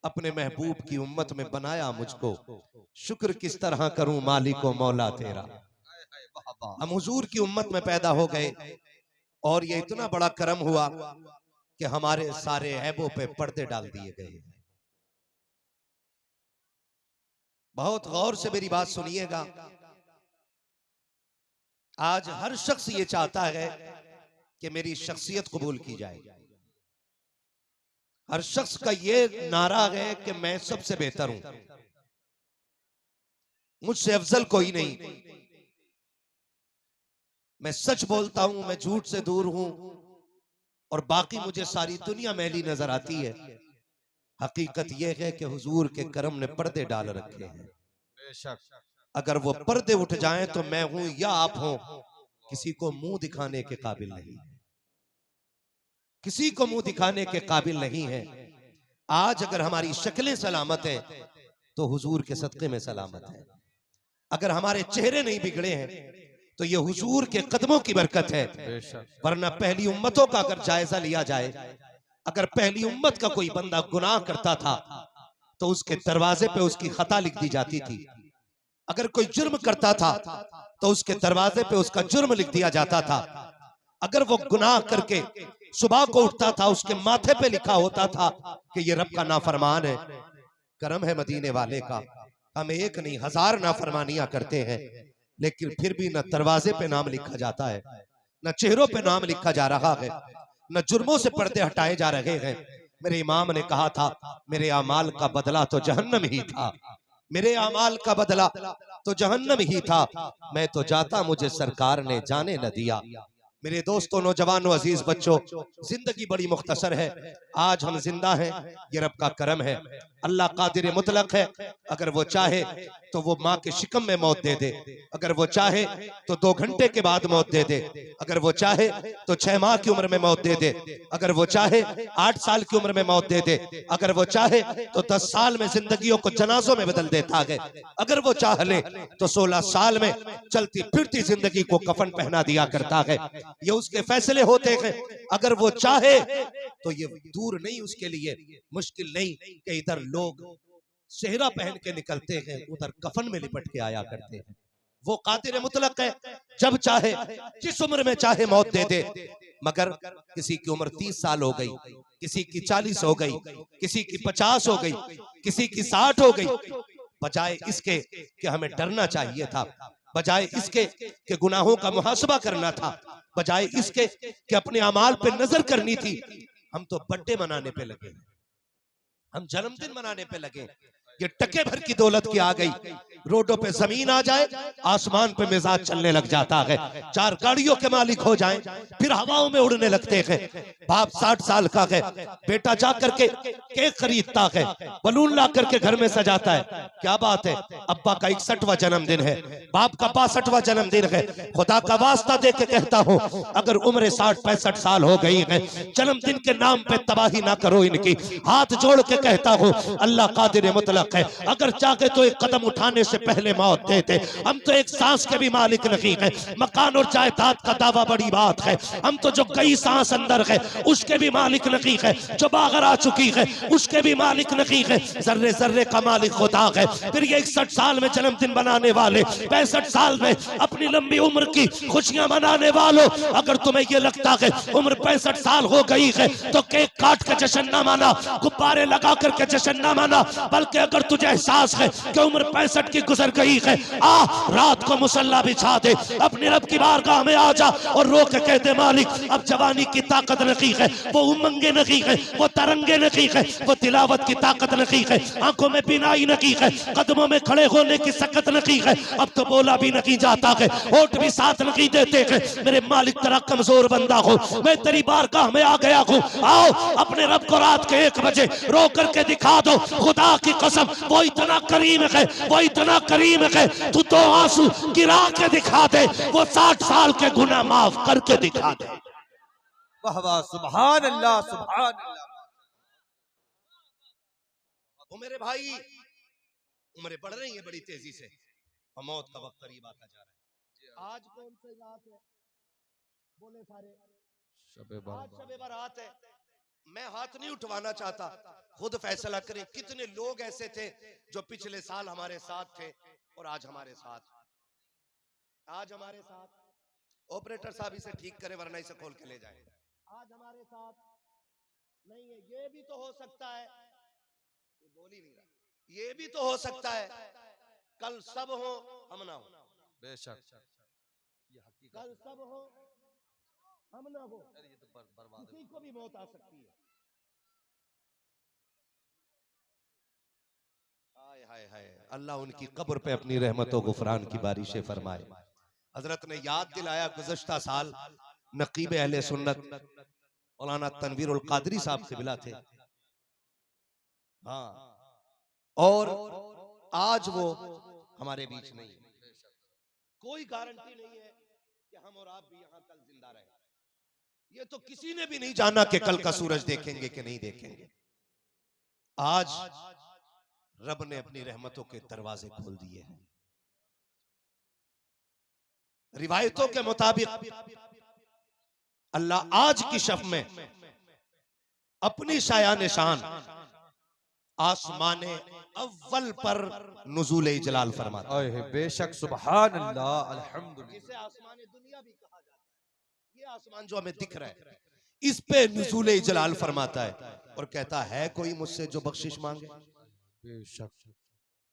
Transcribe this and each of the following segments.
अपने महबूब की उम्मत में बनाया मुझको, शुक्र किस तरह करूं मालिको मौला तेरा। हम हुजूर की उम्मत में पैदा हो गए और ये इतना बड़ा करम हुआ कि हमारे सारे ऐबों पे पर्दे डाल दिए गए। बहुत गौर से मेरी बात सुनिएगा। आज हर शख्स ये चाहता है कि मेरी शख्सियत कबूल की जाए। हर शख्स का ये नारा है कि मैं सबसे बेहतर हूं, मुझसे अफजल कोई नहीं। मैं सच बोलता हूं, मैं झूठ से दूर हूं और बाकी मुझे सारी दुनिया मैली नजर आती है। हकीकत यह है कि हुजूर के करम ने पर्दे डाल रखे हैं। अगर वो पर्दे उठ जाएं तो मैं हूं या आप हो, किसी को मुंह दिखाने के काबिल नहीं है, किसी को मुंह दिखाने के काबिल नहीं है। आज अगर हमारी शक्लें सलामत हैं तो हुजूर के सदक़े में सलामत है। अगर हमारे चेहरे नहीं बिगड़े हैं तो ये हुजूर के कदमों की बरकत है। वरना पहली उम्मतों का अगर जायजा लिया जाए, अगर पहली उम्मत का कोई बंदा गुनाह करता था तो उसके दरवाजे पे उसकी खता लिख दी जाती थी। अगर कोई जुर्म करता था तो उसके दरवाजे पे उसका जुर्म लिख दिया जाता था। अगर वो गुनाह करके सुबह को उठता था, उसके माथे पे लिखा होता था कि ये रब का नाफरमान है। करम है मदीने वाले का, हम एक नहीं हजार नाफरमानियां करते हैं, लेकिन फिर भी न दरवाजे पे नाम लिखा जाता है, न चेहरों पे नाम लिखा जा रहा है, न जुर्मों से पर्दे हटाए जा रहे हैं। मेरे इमाम ने कहा था, मेरे अमाल का बदला तो जहन्नम ही था, मेरे अमाल का बदला तो जहन्नम ही था। मैं तो जाता मुझे सरकार ने जाने न दिया। मेरे दोस्तों, नौजवानों, अजीज बच्चों, जिंदगी बड़ी मुख्तसर है। आज हम जिंदा हैं, ये रब का करम है। अल्लाह कादिर मुतलक है। अगर वो चाहे तो वो माँ के शिकम में मौत दे दे, अगर वो चाहे तो 2 घंटे के बाद मौत दे दे, अगर वो चाहे तो 6 माह की उम्र में मौत दे दे, अगर वो चाहे 8 साल की उम्र में मौत दे दे, अगर वो चाहे तो 10 साल में जिंदगियों को जनाजों में बदल देता है, अगर वो चाह ले तो 16 साल में चलती फिरती जिंदगी को कफन पहना दिया करता है। ये उसके फैसले होते हैं। अगर वो चाहे तो ये दूर नहीं, उसके लिए मुश्किल नहीं कि इधर लोग सेहरा पहन के निकलते हैं, उधर कफन में लिपट के आया करते हैं। वो कादिर मुतलक है, जब चाहे जिस उम्र में चाहे मौत दे दे। मगर किसी की उम्र 30 साल हो गई, किसी की 40 हो गई, किसी की 50 हो गई, किसी की 60 हो गई, बजाय इसके कि हमें डरना चाहिए था, बजाय इसके कि गुनाहों का मुहासबा करना था, बजाय इसके कि अपने अमाल पे नजर करनी थी, हम तो बर्थडे मनाने पे लगे, हम जन्मदिन मनाने पे लगे। ये टके भर की दौलत की आ गई, रोडों पे जमीन आ जाए, आसमान पे मिजाज चलने लग जाता है, 4 गाड़ियों के मालिक हो जाएं, फिर हवाओं में उड़ने लगते हैं। बाप 60 साल का है, बेटा जा करके केक खरीदता है, बलून ला करके घर में सजाता है, क्या बात है। अब्बा का 61वां जन्मदिन है, बाप का 62वां जन्मदिन है। खुदा का वास्ता दे के कहता हूँ, अगर उम्र 60-65 साल हो गई है, जन्मदिन के नाम पे तबाही ना करो इनकी। हाथ जोड़ के कहता हूँ, अल्लाह कादिर मुतलक है, अगर चाहे तो एक कदम उठाने से पहले मौत दे दे। हम तो एक सांस के भी मालिक नहीं है, मकान और जायदाद का दावा बड़ी बात है, हम तो जो कई सांस अंदर है उसके भी मालिक नहीं है, जो बाहर आ चुकी है उसके भी मालिक नहीं है, जर्रे जर्रे का मालिक खुदा है। फिर ये 61 साल में जन्मदिन बनाने वाले, 65 साल में अपनी लंबी उम्र की खुशियां मनाने वालों, अगर तुम्हें ये लगता है उम्र 65 साल हो गई है तो केक काट के जश्न न माना, गुब्बारे लगा करके जश्न न माना, बल्कि अगर तुझे एहसास है कि उम्र 65 की गुजर गई है, आ रात को मुसल्ला बिछा दे, अपने रब की बारगाह में आ जा और रो के कह दे, मालिक अब जवानी की ताकत नहीं है, वो उमंगे नहीं है, वो तरंगे नहीं है, वो तिलावत की ताकत नहीं है, आंखों में बिनाई नहीं है, कदमों में खड़े होने की सकत नहीं है, अब तो बोला भी नहीं जाता है, होठ भी साथ नहीं देते हैं। मेरे मालिक तेरा कमजोर बंदा हो, मैं तेरी बारगाह में आ गया हूँ, आओ अपने रब को रात के 1 बजे रो करके दिखा दो। खुदा की कसम वो इतना करीम है, वो इतना करीम है, तू तो आंसू गिरा के दिखा दे, वो 60 साल के गुनाह माफ करके दिखा दे। वाह वाह, सुभान अल्लाह, सुभान अल्लाह। वो मेरे भाई, उम्रें बढ़ रही है बड़ी तेजी से और मौत का वक्त करीब आता जा रहा है। आज कौन सी रात है? बोले सारे। आज शबे बारात है। मैं हाथ नहीं उठवाना चाहता, खुद फैसला करें कितने लोग ऐसे थे जो पिछले साल हमारे साथ थे और आज हमारे साथ। ऑपरेटर साहब इसे ठीक करे वरना इसे खोल के ले जाए। आज हमारे साथ नहीं है, ये भी तो हो सकता है, ये बोल ही नहीं रहा, ये भी तो हो सकता है कल सब हो हम ना हो। बेशक ये हकीकत कल सब हो हम ना हो, है। ये तो बर्बाद किसी को भी मौत आ सकती है। हाय हाय हाय, अल्लाह उनकी कब्र पे अपनी रहमतों गुफरान की बारिशें फरमाए। हजरत ने याद दिलाया गुज़श्ता साल नकीब अहले सुन्नत मौलाना तनवीर उल कादरी साहब क़िबला थे। हाँ, और आज वो हमारे बीच नहीं है। कोई गारंटी नहीं है कि हम और आप भी यहाँ कल जिंदा रहे। ये तो किसी ने भी नहीं जाना कि कल का सूरज देखेंगे कि नहीं देखेंगे। आज रब ने अपनी रहमतों के दरवाजे खोल दिए हैं। रिवायतों के मुताबिक अल्लाह आज की शब में अपनी शाया निशान आसमाने अव्वल पर नुज़ूल जलाल फरमाता है। बेशक सुभान अल्लाह अल्हम्दुलिल्लाह। जिसे आसमाने दुनिया भी कहा जाता है, ये आसमान जो हमें दिख रहा है इस पे नुज़ूल जलाल फरमाता है और कहता है कोई मुझसे जो बख्शिश मांगे। बेशक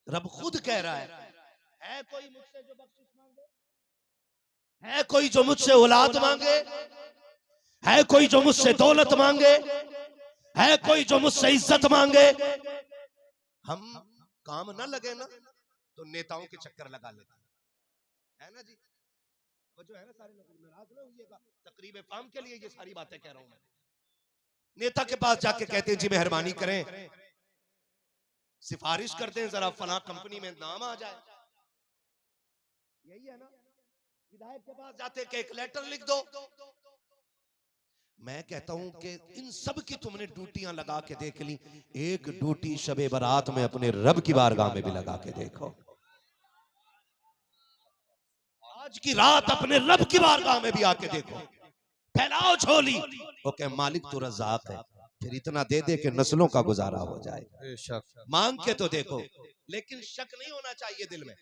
रब खुद कह रहा है कोई मुझसे जो बख्शिश मांगे, है कोई जो मुझसे औलाद मांगे, है कोई जो मुझसे दौलत मांगे, है कोई जो मुझसे इज्जत मांगे। हम काम ना लगे ना तो नेताओं के चक्कर लगा लेते हैं, है ना जी। वो जो है ना, सारे लोग नाराज ना होइएगा, तकरीब फाम के लिए ये सारी बातें कह रहा हूं मैं। नेता के पास जाके कहते हैं जी मेहरबानी करें, सिफारिश करते हैं जरा फला कंपनी में नाम आ जाए, यही है ना। विधायक के पास जाते कि एक लेटर लिख दो। मैं कहता हूं कि इन सब की तुमने ड्यूटियां लगा के देख ली, एक ड्यूटी शबे बारात में अपने रब की बारगाह में भी लगा के देखो। आज की रात अपने रब की बारगाह में भी आके देखो, फैलाओ झोली। ओके मालिक तो रज़ाक है, फिर इतना दे दे कि नस्लों का गुजारा हो जाए। बेशक मांग के तो देखो, लेकिन शक नहीं होना चाहिए दिल में।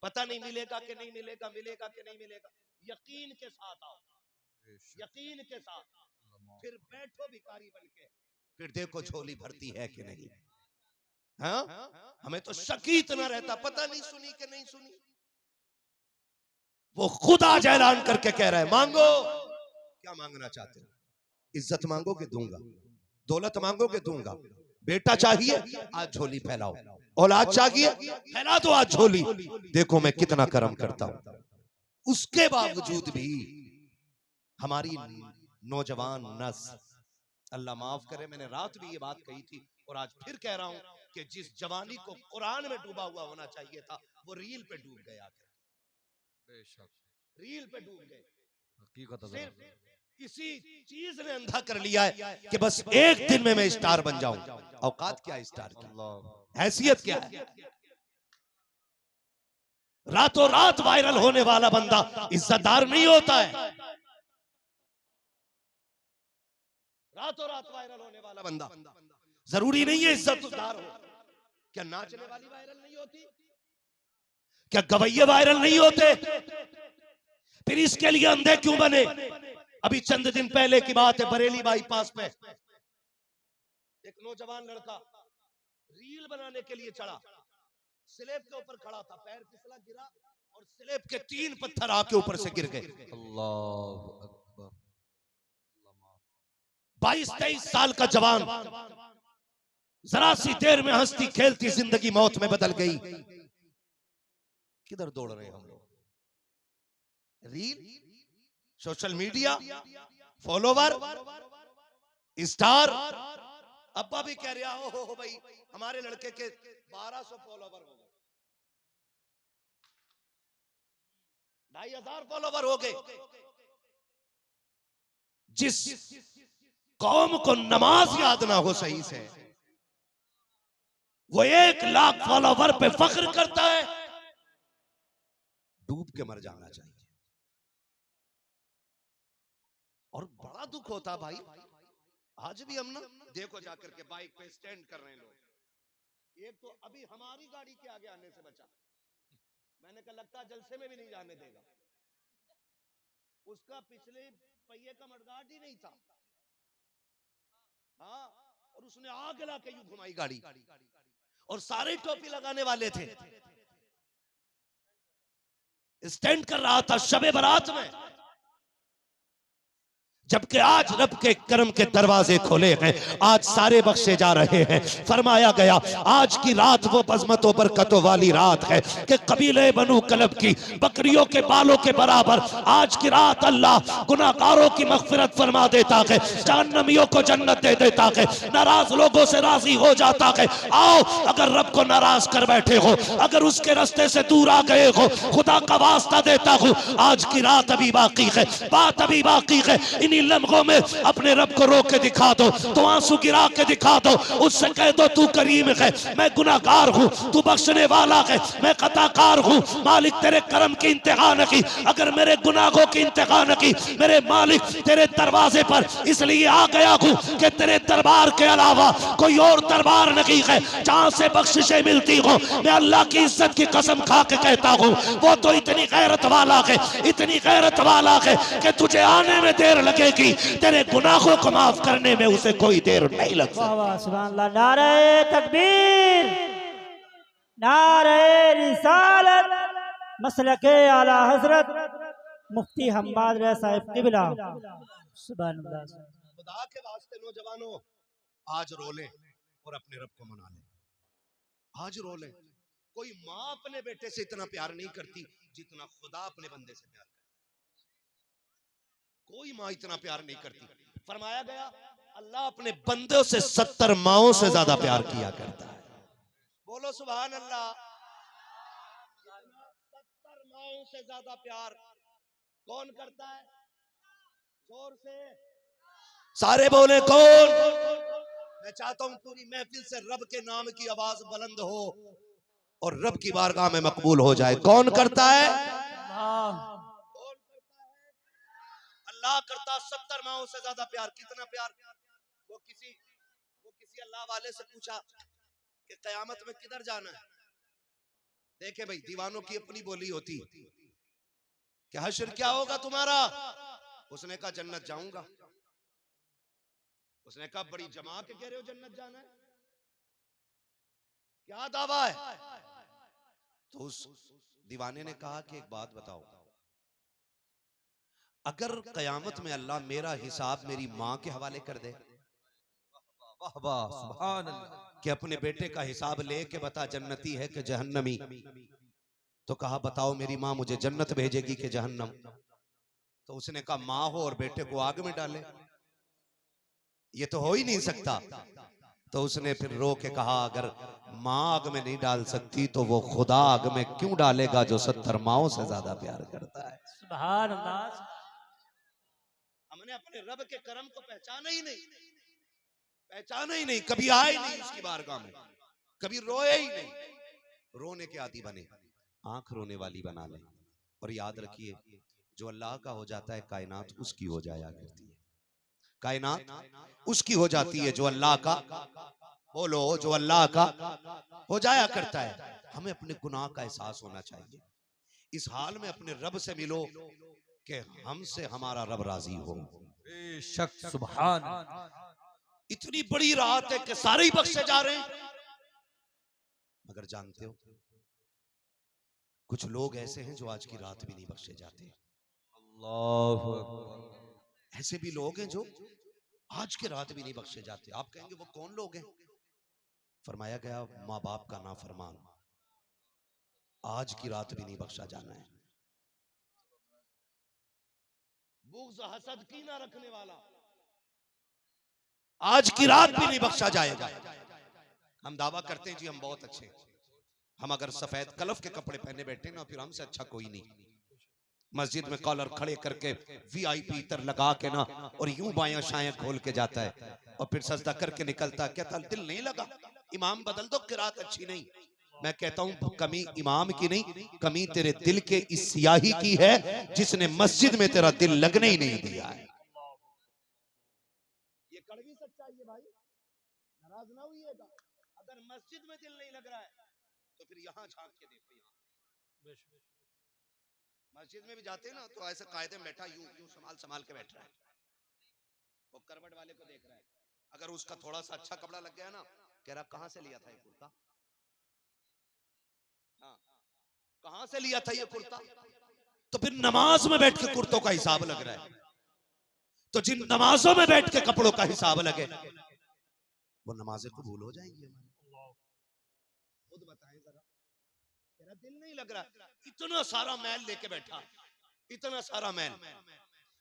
पता नहीं मिलेगा कि नहीं मिलेगा, मिलेगा कि नहीं मिलेगा। यकीन के साथ आओ, यकीन के साथ फिर बैठो भिखारी बन के, फिर देखो झोली भरती है कि नहीं। हाँ, हमें तो शक ही इतना रहता, पता नहीं सुनी कि नहीं सुनी। वो खुद आज ऐलान करके कह रहा है मांगो। क्या मांगना चाहते हो? इज्जत मांगोगे दूंगा, दौलत मांगोगे दूंगा, बेटा चाहिए आज झोली फैलाओ, औलाद चाहिए फैला दो आज झोली, देखो मैं कितना करम करता हूं। उसके बावजूद भी हमारी नौजवान नस्ल, अल्लाह माफ करे मैंने रात भी ये बात कही थी और आज फिर कह रहा हूं कि जिस जवानी को कुरान में डूबा हुआ होना चाहिए था वो रील पे डूब गया। रील पे डूब गए। सिर्फ इसी चीज ने अंधा कर लिया है कि बस एक दिन में मैं स्टार बन जाऊं। औकात क्या है स्टार की, हैसियत क्या है? रातों रात वायरल होने वाला बंदा इज्जतदार नहीं होता है। रातों रात वायरल होने वाला बंदा जरूरी नहीं है इज्जतदार हो। क्या नाचने वाली वायरल नहीं होती? क्या गवैये वायरल नहीं होते? फिर इसके लिए अंधे क्यों बने? अभी चंद दिन पहले की बात है, बरेली बाईपास पे एक नौजवान लड़का रील बनाने के लिए चढ़ा, स्लैब के ऊपर खड़ा था, पैर फिसला गिरा और स्लैब के 3 पत्थर आके ऊपर से गिर गए। अल्लाह अकबर। 22-23 साल का जवान, जरा सी देर में हंसती खेलती जिंदगी मौत में बदल गई। किधर दौड़ रहे हैं हम लोग? Reel, social media, follower, star. अब्बा भी कह रहा हो भाई हमारे लड़के के 1200 फॉलोवर हो गए, 2500 फॉलोवर हो गए। जिस कौम को नमाज याद ना हो सही से, वो 1 लाख फॉलोवर पे फख्र करता है। डूब के मर जाना चाहिए। और बड़ा दुख होता भाई, आज भी हम ना देखो जाकर के बाइक पे स्टैंड कर रहे हैं लोग। एक तो अभी हमारी गाड़ी के आगे आने से बचा, मैंने कहा लगता जलसे में भी नहीं जाने देगा। उसका पिछले पहिए का मडगार्ड ही नहीं था। हाँ, और उसने आग ला के यूं घुमाई गाड़ी, और सारे टोपी लगाने वाले थे। स्टैंड कर रहा था शबे बारात में, जबकि आज रब के करम के दरवाजे खोले हैं, आज सारे बख्शे जा रहे हैं। फरमाया गया आज की रात वो बज़मतों बरकतों वाली रात है कि कबीले बनु कलब की बकरियों के बालों के बराबर आज की रात अल्लाह गुनाहगारों की मग़फ़िरत फरमा देता है, जहन्नमियों को जन्नत दे देता है, नाराज लोगों से राजी हो जाता है। आओ, अगर रब को नाराज कर बैठे हो, अगर उसके रास्ते से दूर आ गए हो, खुदा का वास्ता देता हूं, आज की रात अभी बाकी है, बात अभी बाकी है। लम्हों में अपने रब को रोक के दिखा दो, तो आंसू गिरा के दिखा दो, उससे कह दो तू करीम है, मैं गुनाहगार हूं, तू बख्शने वाला है, मैं खताकार हूं। मालिक तेरे करम की इंतहा न की, अगर मेरे गुनाहों की इंतहा न की, मेरे मालिक तेरे दरवाजे पर इसलिए आ गया हूं कि तेरे दरबार के अलावा कोई और दरबार नहीं है जहां से बख्शिशें मिलती हो। मैं अल्लाह की इज्जत की कसम खा के कहता हूं, वो तो इतनी गैरत वाला है, इतनी गैरत वाला है कि तुझे आने में देर लगेगी, तेरे गुनाहों को माफ करने में उसे कोई देर नहीं लगती। सुभान अल्लाह। नारे तकबीर, नारे रिसालत, मसलके आला हजरत मुफ्ती हम्माद रज़ा साहिब क़िबला। सुभान अल्लाह। खुदा के वास्ते नौजवानों, आज रो लें और अपने रब को मना लें। आज रो लें। कोई माँ अपने बेटे से इतना प्यार नहीं करती जितना खुदा अपने बंदे से प्यार करता। कोई माँ इतना प्यार नहीं करती। फरमाया गया अल्लाह अपने बंदों से 70 माओं से ज्यादा प्यार किया करता है। बोलो सुभान अल्लाह। 70 माओं से ज्यादा प्यार कौन करता है? जोर से सारे बोले कौन? मैं चाहता हूं पूरी महफिल से रब के नाम की आवाज बुलंद हो और रब की बारगाह में मकबूल हो जाए। कौन करता है? अल्लाह करता। 70 माओं से ज्यादा प्यार। कितना प्यार? वो किसी अल्लाह वाले से पूछा कि कयामत में किधर जाना है। देखे भाई, दीवानों की अपनी बोली होती कि हश्र क्या होगा तुम्हारा? उसने कहा जन्नत जाऊंगा। उसने कहा बड़ी जमा के कह रहे हो जन्नत जाना है, क्या दावा है? तो उस दीवाने ने कहा कि एक बात बताओ, अगर कयामत में अल्लाह मेरा हिसाब मेरी माँ के हवाले कर दे, वाह वाह सुभान अल्लाह, कि अपने बेटे का हिसाब ले के बता जन्नती है कि जहन्नमी, तो कहा बताओ मेरी माँ मुझे जन्नत भेजेगी कि जहन्नम? तो उसने कहा माँ हो और बेटे को आग में डाले, ये तो हो ही नहीं सकता। तो उसने फिर रो के कहा अगर माँ आग में नहीं डाल सकती तो वो खुदा आग में क्यों डालेगा जो 70 माओं से ज्यादा प्यार करता है। सुभान अल्लाह। हमने अपने रब के करम को पहचाना ही नहीं, कभी आए ही नहीं उसकी बारगाह में, कभी रोए ही नहीं। रोने के आदी बने, आंख रोने वाली बना ले। और याद रखिए जो अल्लाह का हो जाता है कायनात उसकी हो जाया करती है। कायनात उसकी हो जाती है जो अल्लाह का, बोलो, जो अल्लाह का हो जाया करता है। हमें अपने गुनाह का एहसास होना चाहिए। इस हाल में अपने रब से मिलो कि हमसे हमारा रब राजी हो। बेशक सुभान। इतनी बड़ी रात है कि सारे ही बख्शे जा रहे हैं, मगर जानते हो कुछ लोग ऐसे हैं जो आज की रात भी नहीं बख्शे जाते। अल्लाहु अकबर। ऐसे भी लोग हैं जो आज की रात भी नहीं बख्शे जाते। आप कहेंगे वो कौन लोग हैं? फरमाया गया माँ बाप का नाफरमान आज की रात भी नहीं बख्शा जाना है। बुग़्ज़ हसद कीना रखने वाला आज की रात भी नहीं बख्शा जाएगा। हम दावा करते हैं जी हम बहुत अच्छे, हम अगर सफेद कलफ के कपड़े पहने बैठे ना फिर हमसे अच्छा कोई नहीं। मस्जिद में कॉलर खड़े करके VIP इतर लगा के ना और यूं बायां शायां खोल के जाता है और फिर सजदा करके निकलता है। कहता दिल नहीं लगा, इमाम बदल दो, किरात अच्छी नहीं। मैं कहता हूं कमी इमाम की नहीं, कमी तेरे दिल के इस सियाही की है जिसने मस्जिद में तेरा दिल लगने ही नहीं दिया है। ये कड़वी जाइए भाई, नाराज ना होइएगा। अगर मस्जिद में दिल नहीं लग रहा है तो फिर यहाँ झांक के देखो। यहाँ मस्जिद में भी जाते हैं ना तो ऐसे कायदे में बैठा, यूं यूं संभाल संभाल के बैठ रहा है, वो करवट वाले को देख रहा है। अगर उसका थोड़ा सा अच्छा कपड़ा लग गया ना, कह रहा कहां से लिया था ये कुर्ता, हाँ कहां से लिया था ये कुर्ता। तो फिर नमाज में बैठ के कुर्तों का हिसाब लग रहा है, तो जिन नमाजों में बैठ के कपड़ों का हिसाब लगे वो नमाजें कबूल हो जाएंगी। खुद बताएं जरा, तेरा दिल नहीं लग रहा, इतना सारा मैल लेके बैठा, इतना सारा मैल,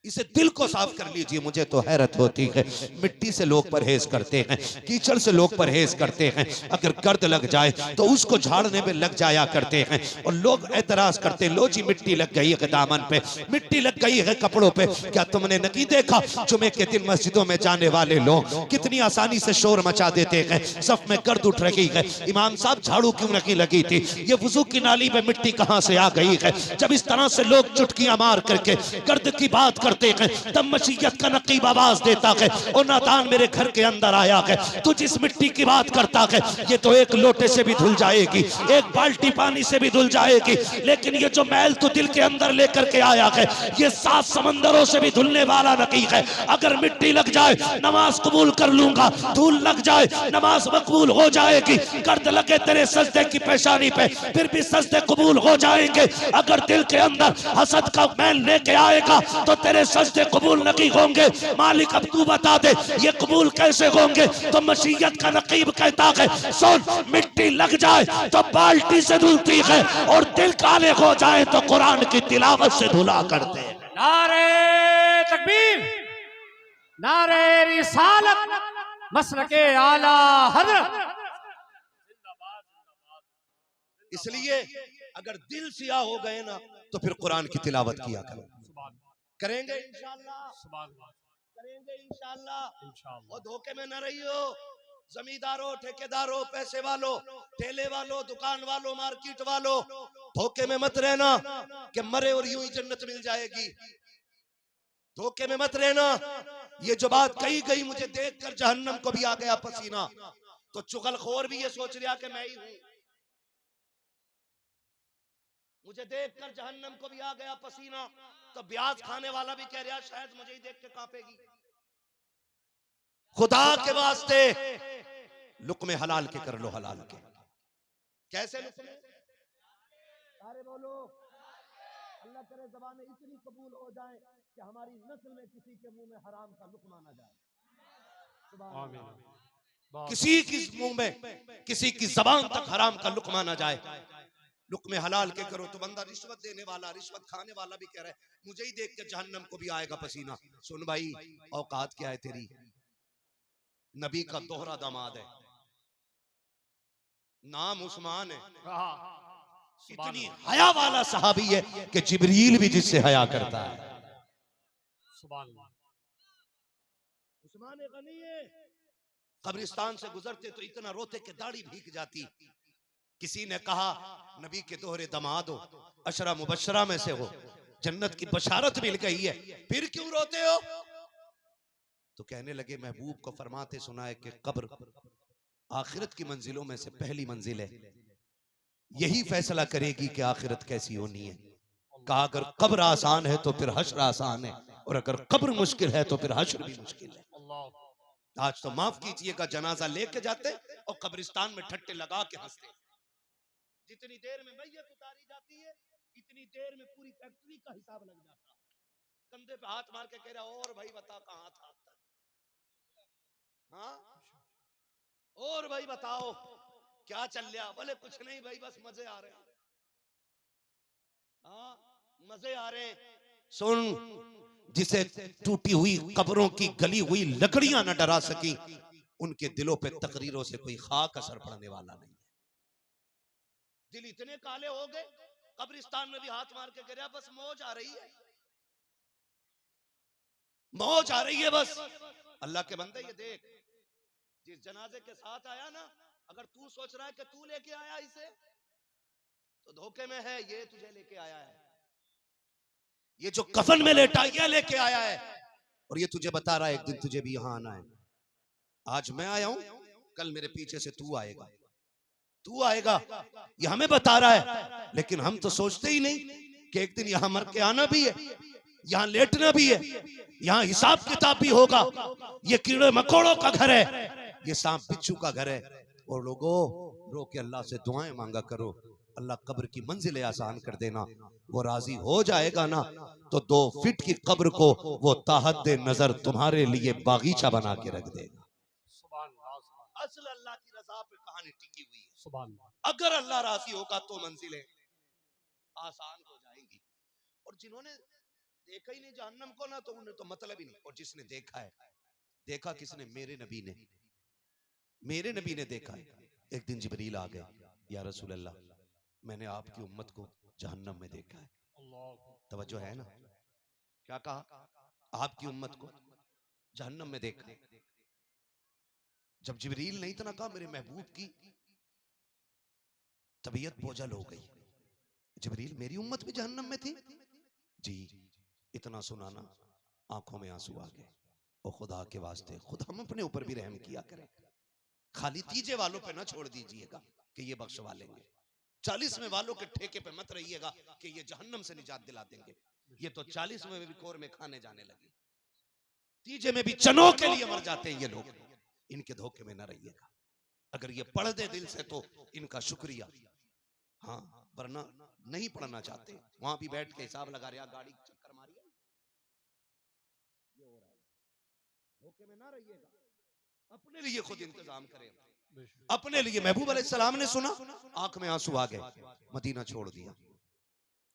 इसे दिल को साफ कर लीजिए। मुझे तो हैरत होती है, मिट्टी से लोग परहेज करते हैं, कीचड़ से लोग परहेज करते हैं, अगर गर्द लग जाए तो उसको झाड़ने में लग जाया करते हैं, और लोग एतराज करते हैं, लो जी मिट्टी लग गई है दामन पे, मिट्टी लग गई है कपड़ों पे। क्या तुमने नहीं देखा जुमे के दिन मस्जिदों में जाने वाले लोग कितनी आसानी से शोर मचा देते हैं, सफ में गर्द उठ रही है, इमाम साहब झाड़ू क्यों नहीं लगी थी, ये वुजू की नाली में मिट्टी कहां से आ गई है। जब इस तरह से लोग चुटकियां मार करके गर्द की बात करते हैं, तब मशीयत का नकीब आवाज देता है, ओ नादान मेरे घर के अंदर आया है, तू जिस मिट्टी की बात करता है ये तो एक लोटे से भी धुल जाएगी, एक बाल्टी पानी से भी धुल जाएगी, लेकिन ये जो मैल तू दिल के अंदर लेकर के आया है ये 7 समंदरों से भी धुलने वाला नहीं है। अगर मिट्टी लग जाए नमाज कबूल कर लूंगा, धूल लग जाए नमाज मकबूल हो जाएगी, गर्द लगे तेरे सजदे की पेशानी पे फिर भी सजदे कबूल हो जाएंगे। अगर दिल के अंदर हसद का मैल लेके आएगा तो तेरे सजदे कबूल नहीं होंगे। मालिक अब तू बता दे ये कबूल कैसे होंगे। तो मशीयत का नकीब कहता है, सुन मिट्टी लग जाए तो बाल्टी से धुलती है, और दिल काले हो जाए तो कुरान की तिलावत से धुला करते हैं। नारे तकबीर, नारे रिसालत, मसलके आला हज़रत। इसलिए अगर दिल सियाह हो गए ना तो फिर कुरान की तिलावत किया करो। करेंगे इंशाअल्लाह, करेंगे इंशाअल्लाह। और धोखे में न रहियो, जमींदारों, ठेकेदारों, पैसे वालों, ठेले वालों, दुकान वालों, मार्केट वालों, धोखे में मत रहना कि मरे और यूं ही जन्नत मिल जाएगी। धोखे में मत रहना। ये जो बात कही गई, मुझे देखकर जहन्नम को भी आ गया पसीना, तो चुगलखोर भी ये सोच रहा कि मैं ही हूं। मुझे देखकर जहन्नम को भी आ गया पसीना, तो ब्याज खाने वाला भी कह रहा शायद मुझे ही देख के कांपेगी। खुदा के वास्ते लुक्मे हलाल के कर लो, हलाल के। कैसे लुक्मे? सारे बोलो, अल्लाह करे ज़बान इतनी कबूल हो जाए कि हमारी नस्ल में किसी के मुंह में हराम का लुक्मा ना जाए। किसी की मुंह में, किसी की जबान तक हराम का लुक्मा ना जाए। लुक्मे हलाल के करो। तो बंदा रिश्वत देने वाला, रिश्वत खाने वाला भी कह रहा है मुझे ही देख के जहन्नम को भी आएगा पसीना। सुन भाई, औकात क्या है तेरी? नबी का दोहरा दामाद है, नाम उस्मान है, इतनी हया वाला सहाबी है कि जिब्रील भी जिससे हया करता है। उस्मान गनी है, कब्रिस्तान से गुजरते तो इतना रोते कि दाढ़ी भीग जाती। किसी ने कहा नबी के दोहरे दामाद हो, अशरा मुबशरा में से हो, जन्नत की बशारत मिल गई है, फिर क्यों रोते हो? तो कहने लगे महबूब को फरमाते सुना है कि कब्र आखिरत की मंजिलों में से पहली मंजिल है, यही फैसला करेगी कि आखिरत कैसी होनी है। कहा अगर कब्र आसान है तो फिर हश्र आसान है, और अगर कब्र मुश्किल है तो फिर हश्र भी मुश्किल है। आज तो माफ कीजिएगा, जनाजा लेके जाते और कब्रिस्तान में ठट्टे लगा के हंसते। जितनी देर में मैयत उतारी जाती है इतनी देर में पूरी फैक्ट्री का हिसाब लग जाता। कंधे पे हाथ मार के कह रहा और भाई बता कहां था अब तक, हाँ और भाई बताओ क्या चल रहा? बोले कुछ नहीं भाई बस मजे आ रहे हैं। हाँ मजे आ रहे हैं। सुन, जिसे टूटी हुई कब्रों की गली हुई लकड़ियां न डरा सकी, उनके दिलों पे तकरीरों से कोई खाक असर पड़ने वाला नहीं है। दिल इतने काले हो गए, कब्रिस्तान में भी हाथ मार के कह रहा बस मौज आ रही है, मौज आ रही है बस। अल्लाह के बंदे ये देख, जिस जनाजे के साथ आया ना, अगर तू सोच रहा है कि तू लेके आया इसे तो धोखे में है, ये तुझे लेके आया है। ये जो कफन में लेटा ये लेके आया है, और ये तुझे बता रहा है एक दिन तुझे भी यहां आना है। आज मैं आया हूं, कल मेरे पीछे से तू आएगा, तू आएगा, ये हमें बता रहा है। लेकिन हम तो सोचते ही नहीं कि एक दिन यहां मर के आना भी है, यहां लेटना भी है, यहां हिसाब किताब भी होगा। ये कीड़े मकोड़ों का घर है, ये सांप बिच्छू का घर है। और लोगों, रो के अल्लाह से दुआएं मांगा करो, अल्लाह कब्र की मंजिलें आसान कर देना। वो राजी हो जाएगा ना तो 2 फीट की कब्र को वो ताहद्दे नजर तुम्हारे लिए बागीचा बना के रख देगा। असल अल्लाह की रजा पे कहानी टिकी हुई है। अगर अल्लाह राजी होगा तो मंजिलें आसान हो जाएंगी। और जिन्होंने देखा ही नहीं जहन्नम को ना, तो उन्हें तो मतलब ही नहीं। और जिसने देखा है, देखा किसने? मेरे नबी ने, मेरे नबी ने देखा है। एक दिन जिब्रील आ गए, या रसूल अल्लाह, मैंने आपकी उम्मत को जहन्नम में देखा है। तवज्जो है ना? क्या कहा? आपकी उम्मत को जहन्नम में देखा है। जब जिब्रील ने इतना कहा, मेरे महबूब की तबीयत बोझल हो गई। जिब्रील, मेरी उम्मत भी जहन्नम में थी? जी। इतना सुनाना, आंखों में आंसू आ गए। और खुदा के वास्ते खुद हम अपने ऊपर भी रहम किया करें। खाली तीजे वालों पे ना छोड़ दीजिएगा कि ये बख्शवा लेंगे। 40वें वालों के ठेके पे मत रहिएगा कि ये जहन्नम से निजात दिला देंगे। ये तो 40वें में भी कोर में खाने जाने लगे, तीजे में भी चनों के लिए मर जाते हैं ये लोग। इनके धोखे में ना रहिएगा। अगर ये पढ़ दे दिल से तो इनका शुक्रिया, हाँ, वरना नहीं पढ़ना चाहते। वहां भी बैठ के हिसाब लगा रहे, गाड़ी चक्कर मारी, ये हो रहा है। धोखे में ना रहिएगा, अपने लिए खुद इंतजाम करें, अपने लिए। महबूब अलैहिस्सलाम ने सुना, आंख में आंसू आ गए, मदीना छोड़ दिया,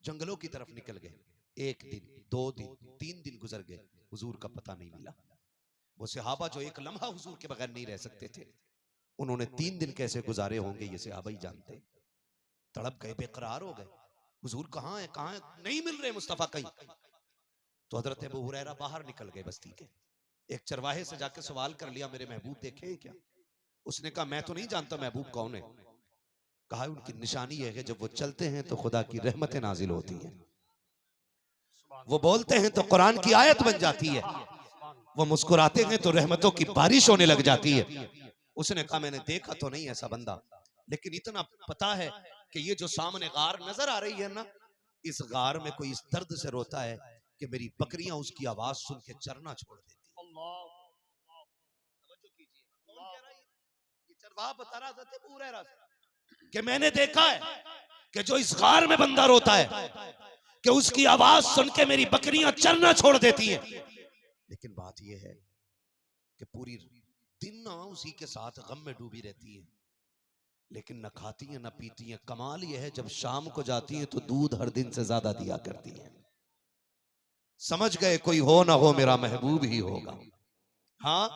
जंगलों की तरफ निकल गए। 1 दिन, 2 दिन, 3 दिन गुजर गए, हुजूर का पता नहीं मिला। वो सहाबा जो एक लम्हा हुजूर के बगैर नहीं रह सकते थे, उन्होंने 3 दिन कैसे गुजारे होंगे ये सहाबा ही जानते। तड़प गए, बेकरार हो गए, हुजूर कहाँ है, कहाँ है, नहीं मिल रहे मुस्तफा कहीं। तो हजरत अबू हुरैरा बाहर निकल गए बस्ती के, एक चरवाहे से जाके सवाल कर लिया, मेरे महबूब देखे क्या? उसने कहा, मैं तो नहीं जानता महबूब कौन है। कहा, उनकी निशानी है कि जब वो चलते हैं तो खुदा की रहमतें नाजिल होती हैं, वो बोलते हैं तो कुरान की आयत बन जाती है, वो मुस्कुराते हैं तो रहमतों की बारिश होने लग जाती है। उसने कहा, मैंने देखा तो नहीं ऐसा बंदा, लेकिन इतना पता है कि ये जो सामने गार नजर आ रही है ना, इस गार में कोई इस दर्द से रोता है कि मेरी बकरियां उसकी आवाज सुन के चरना छोड़ देती। चरवाहा बता रहा था अबू हुरैरा कि मैंने देखा है कि जो इस गार में बंदा रोता है कि उसकी आवाज सुन के मेरी बकरियां चरना छोड़ देती हैं। लेकिन बात यह है कि पूरी दिन ना उसी के साथ गम में डूबी रहती है, लेकिन न खाती हैं न पीती हैं। कमाल यह है, जब शाम को जाती हैं तो दूध हर दिन से ज्यादा दिया करती हैं। समझ गए, कोई हो ना हो मेरा महबूब ही होगा। हाँ,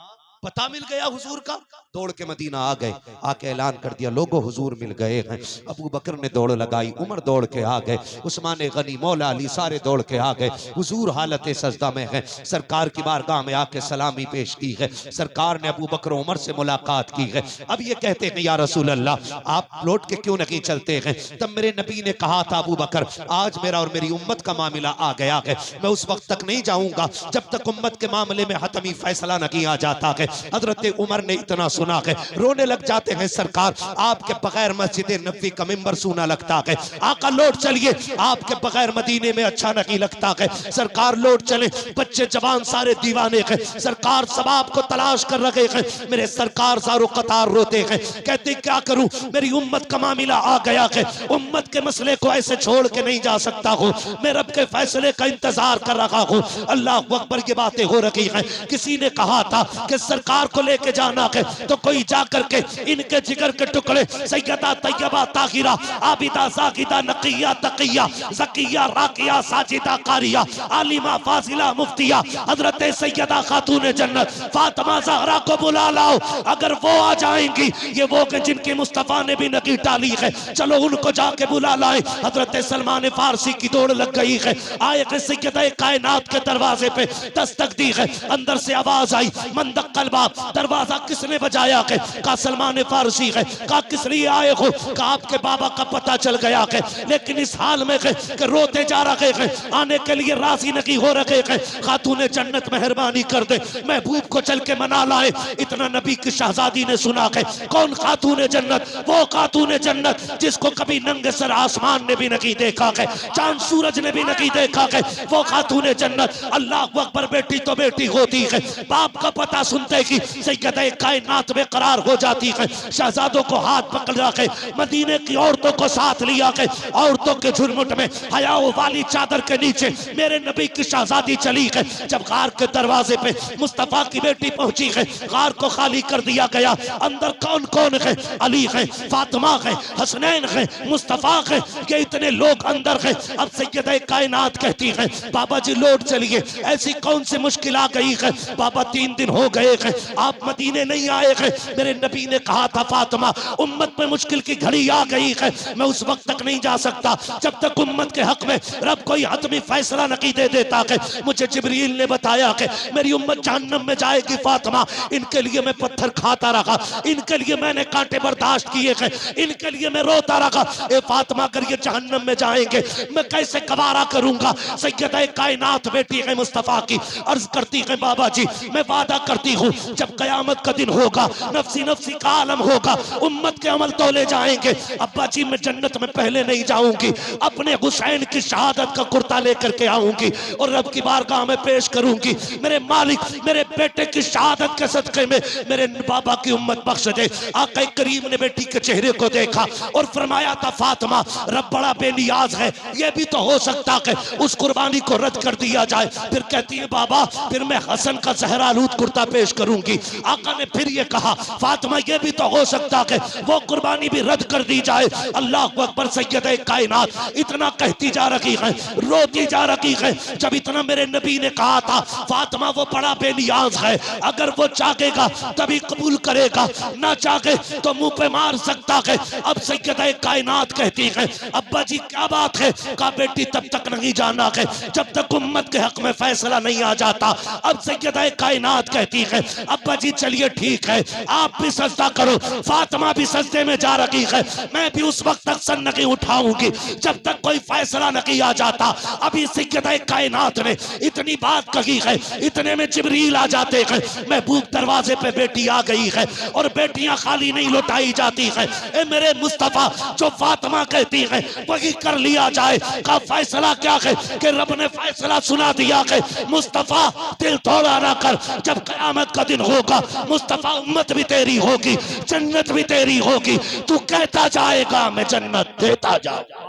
पता मिल गया हुजूर का, दौड़ के मदीना आ गए, आके ऐलान कर दिया, लोगों हुजूर मिल गए हैं। अबू बकर ने दौड़ लगाई, उमर दौड़ के आ गए, उस्मान गनी, मौला अली सारे दौड़ के आ गए। हुजूर हालत सजदा में है, सरकार की बारगाह में आके सलामी पेश की है। सरकार ने अबू बकर उमर से मुलाकात की है। अब ये कहते हैं, या रसूल अल्लाह, आप लौट के क्यों नहीं चलते हैं? तब मेरे नबी ने कहा था, अबू बकर, आज मेरा और मेरी उम्मत का मामला आ गया है, मैं उस वक्त तक नहीं जाऊंगा जब तक उम्मत के मामले में हतमी फैसला नहीं आ जाता है। हजरत उमर ने इतना सुना है, रोने लग जाते हैं, सरकार आपके बगैर मस्जिद नबवी का मिंबर सूना लगता है, आका लौट चलिए, आपके बगैर मदीने में अच्छा नहीं लगता है। सरकार लौट चले, बच्चे जवान सारे दीवाने हैं, सरकार सबाब को तलाश कर रहे हैं। मेरे सरकार सारो कतार रोते हैं, कहते क्या करूं, मेरी उम्मत का मामला आ गया है, उम्मत के मसले को ऐसे छोड़ के नहीं जा सकता हूं, मैं रब के फैसले का इंतजार कर रहा हूं। अल्लाह अकबर, की बातें हो रही हैं। किसी ने कहा था कि सरकार को लेके जाना है, तो कोई जाकर के इनके जिगर के टुकड़े सैयदा तैयबा ताहिरा आबिदा जाकिदा नकिया तकिया ज़किया राकिया साजिदा कारिया आलिमा फाजिला मुफ्तिया हजरत सैयदा खातून जन्नत फातिमा ज़हरा को बुला लाओ। अगर वो आ जाएंगी, ये वो के जिनकी मुस्तफा ने भी नकी डाली है, चलो उनको जाके बुला लाए। हजरत सलमान फारसी की दौड़ लग गई है, आए सैयदा कायनात के दरवाजे पे दस्तक दी है, अंदर से आवाज आई, मन दक्का तलबा दरवाजा किसने बजाया के? कहा सलमान फारसी है। कहा किस लिए आए हो? कहा आपके बाबा का पता चल गया के, लेकिन इस हाल में के रोते जा रहे हैं, आने के लिए राजी नहीं हो रहे हैं। खातूने जन्नत मेहरबानी कर दे, महबूब को चल के मना लाए। इतना नबी की शहजादी ने सुना के कौन खातूने जन्नत? वो खातूने जन्नत जिसको कभी नंगे सर आसमान ने भी नहीं देखा है, चांद सूरज ने भी नहीं देखा है। वो खातूने जन्नत। अल्लाह अकबर। बेटी तो बेटी होती है, बाप का पता सुनते ही सैयदे कायनात में करार हो जाती है। शहजादों को हाथ पकड़ा के मदीने की औरतों को साथ लिया के औरतों के झुरमुट में हयाओ वाली चादर के नीचे मेरे नबी की शहजादी चली है। जब गार के दरवाजे पे मुस्तफा की बेटी पहुंची है, गार को खाली कर दिया गया। अंदर कौन कौन है? अली है, फातिमा है, हसनैन है, मुस्तफा है, ये इतने लोग अंदर है। अब सैयदे कायनात कहती है बाबा जी लौट चलिए, ऐसी कौन सी मुश्किल आ गई है? बाबा 3 दिन हो गए हैं आप मदीने नहीं आए हैं। मेरे नबी ने कहा था फातिमा उम्मत में मुश्किल की घड़ी आ गई है, मैं उस वक्त तक नहीं जा सकता जब तक उम्मत के हक में रब कोई हतमी फैसला नहीं दे देता है। मुझे जिब्रील ने बताया कि मेरी उम्मत जहन्नम में जाएगी फातिमा, इनके लिए मैं पत्थर खाता रहा, इनके लिए मैंने कांटे बर्दाश्त किए हैं, इनके लिए मैं रोता रहा। ए फातिमा अगर ये जहन्नम में जाएंगे मैं कैसे गवारा करूंगा? सैयदे कायनात बेटी है मुस्तफा की अर्ज करती है बाबा जी मैं वादा करती हूँ जब कयामत का दिन होगा, नफ्सी नफ्सी का आलम होगा, उम्मत के अमल तोले जाएंगे, अब्बा जी मैं जन्नत में पहले नहीं जाऊंगी, अपने हुसैन की शहादत का कुर्ता लेकर के आऊंगी और रब की बारगाह में पेश करूंगी। मेरे मालिक मेरे बेटे की शहादत के सदके में मेरे बाबा की उम्मत बख्श दे। आका करीम ने बेटी के चेहरे को देखा और फरमाया था फातिमा रब बड़ा बेनियाज है, यह भी तो हो सकता है उस कुर्बानी को रद्द कर दिया जाए। फिर कहती है बाबा फिर मैं हसन का जहरालूद कुर्ता पेश करूंगी। आका ने फिर ये कहा फातिमा ये भी तो हो सकता है वो कुर्बानी भी रद्द कर दी जाए। अल्लाह अकबर। सैयदे कायनात इतना कहती जा रही है, रोती जा रही है। जब इतना मेरे नबी ने कहा था फातिमा वो बड़ा बेनियाज है, अगर वो चाहेगा तभी कबूल करेगा, ना चाहे तो मुंह पे मार सकता है। अब सैयदे कायनात कहती है अब्बा जी क्या बात है? कहा बेटी तब तक नहीं जाना है जब तक उम्मत के हक में फैसला नहीं आ जाता। अब सैयदे कायनात कहती है अब्बा जी चलिए ठीक है आप भी सजदा करो। फातिमा भी सजदे में जा रही है, मैं भी उस वक्त तक सर नहीं उठाऊंगी जब तक कोई फैसला नहीं आ जाता। अभी सैयदे कायनात ने इतनी बात कही है, इतने में जिब्रील आ जाते हैं। महबूब दरवाजे पे बेटी आ गई है और बेटियां खाली नहीं लौटाई जाती है। ए मेरे मुस्तफा जो फातिमा कहती है वही कर लिया जाए। का फैसला क्या है कि रब ने फैसला सुना दिया है मुस्तफा दिल थोड़ा ना कर, जब कयामत का दिन होगा मुस्तफा उम्मत भी तेरी होगी, जन्नत भी तेरी होगी, तू कहता जाएगा मैं जन्नत देता जाऊंगा।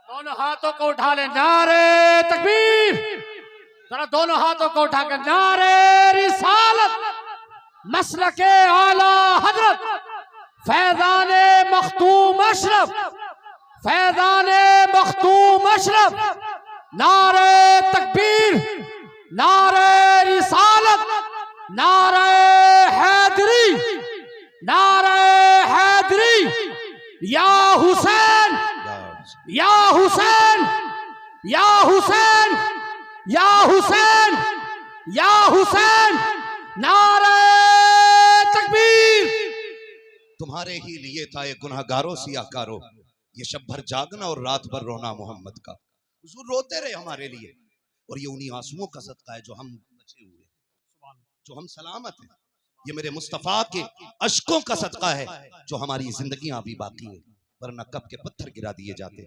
दोनों हाथों को उठा ले नारे तकबीर, जरा दोनों हाथों को उठा कर नारे रिसालत, मसलके आला हजरत, फैजाने मखतूम अशरफ, फैजाने मखतूम अशरफ, नारे तकबीर, नारे रिसालत, नारे हैदरी, नारे हैदरी, या हुसैन, या हुसैन, या हुसैन, या हुसैन, या हुसैन, नारे तकबीर। तुम्हारे ही लिए था ये गुनहगारों सियाकारो, ये शब भर जागना और रात भर रोना मोहम्मद का। हुजूर रोते रहे हमारे लिए और ये उन्हीं आंसुओं का सदका है जो हम बचे हुए, जो हम सलामत हैं। ये मेरे मुस्तफा के अश्कों का सदका है जो हमारी जिंदगियां अभी बाकी है, वरना कब के पत्थर गिरा दिए जाते,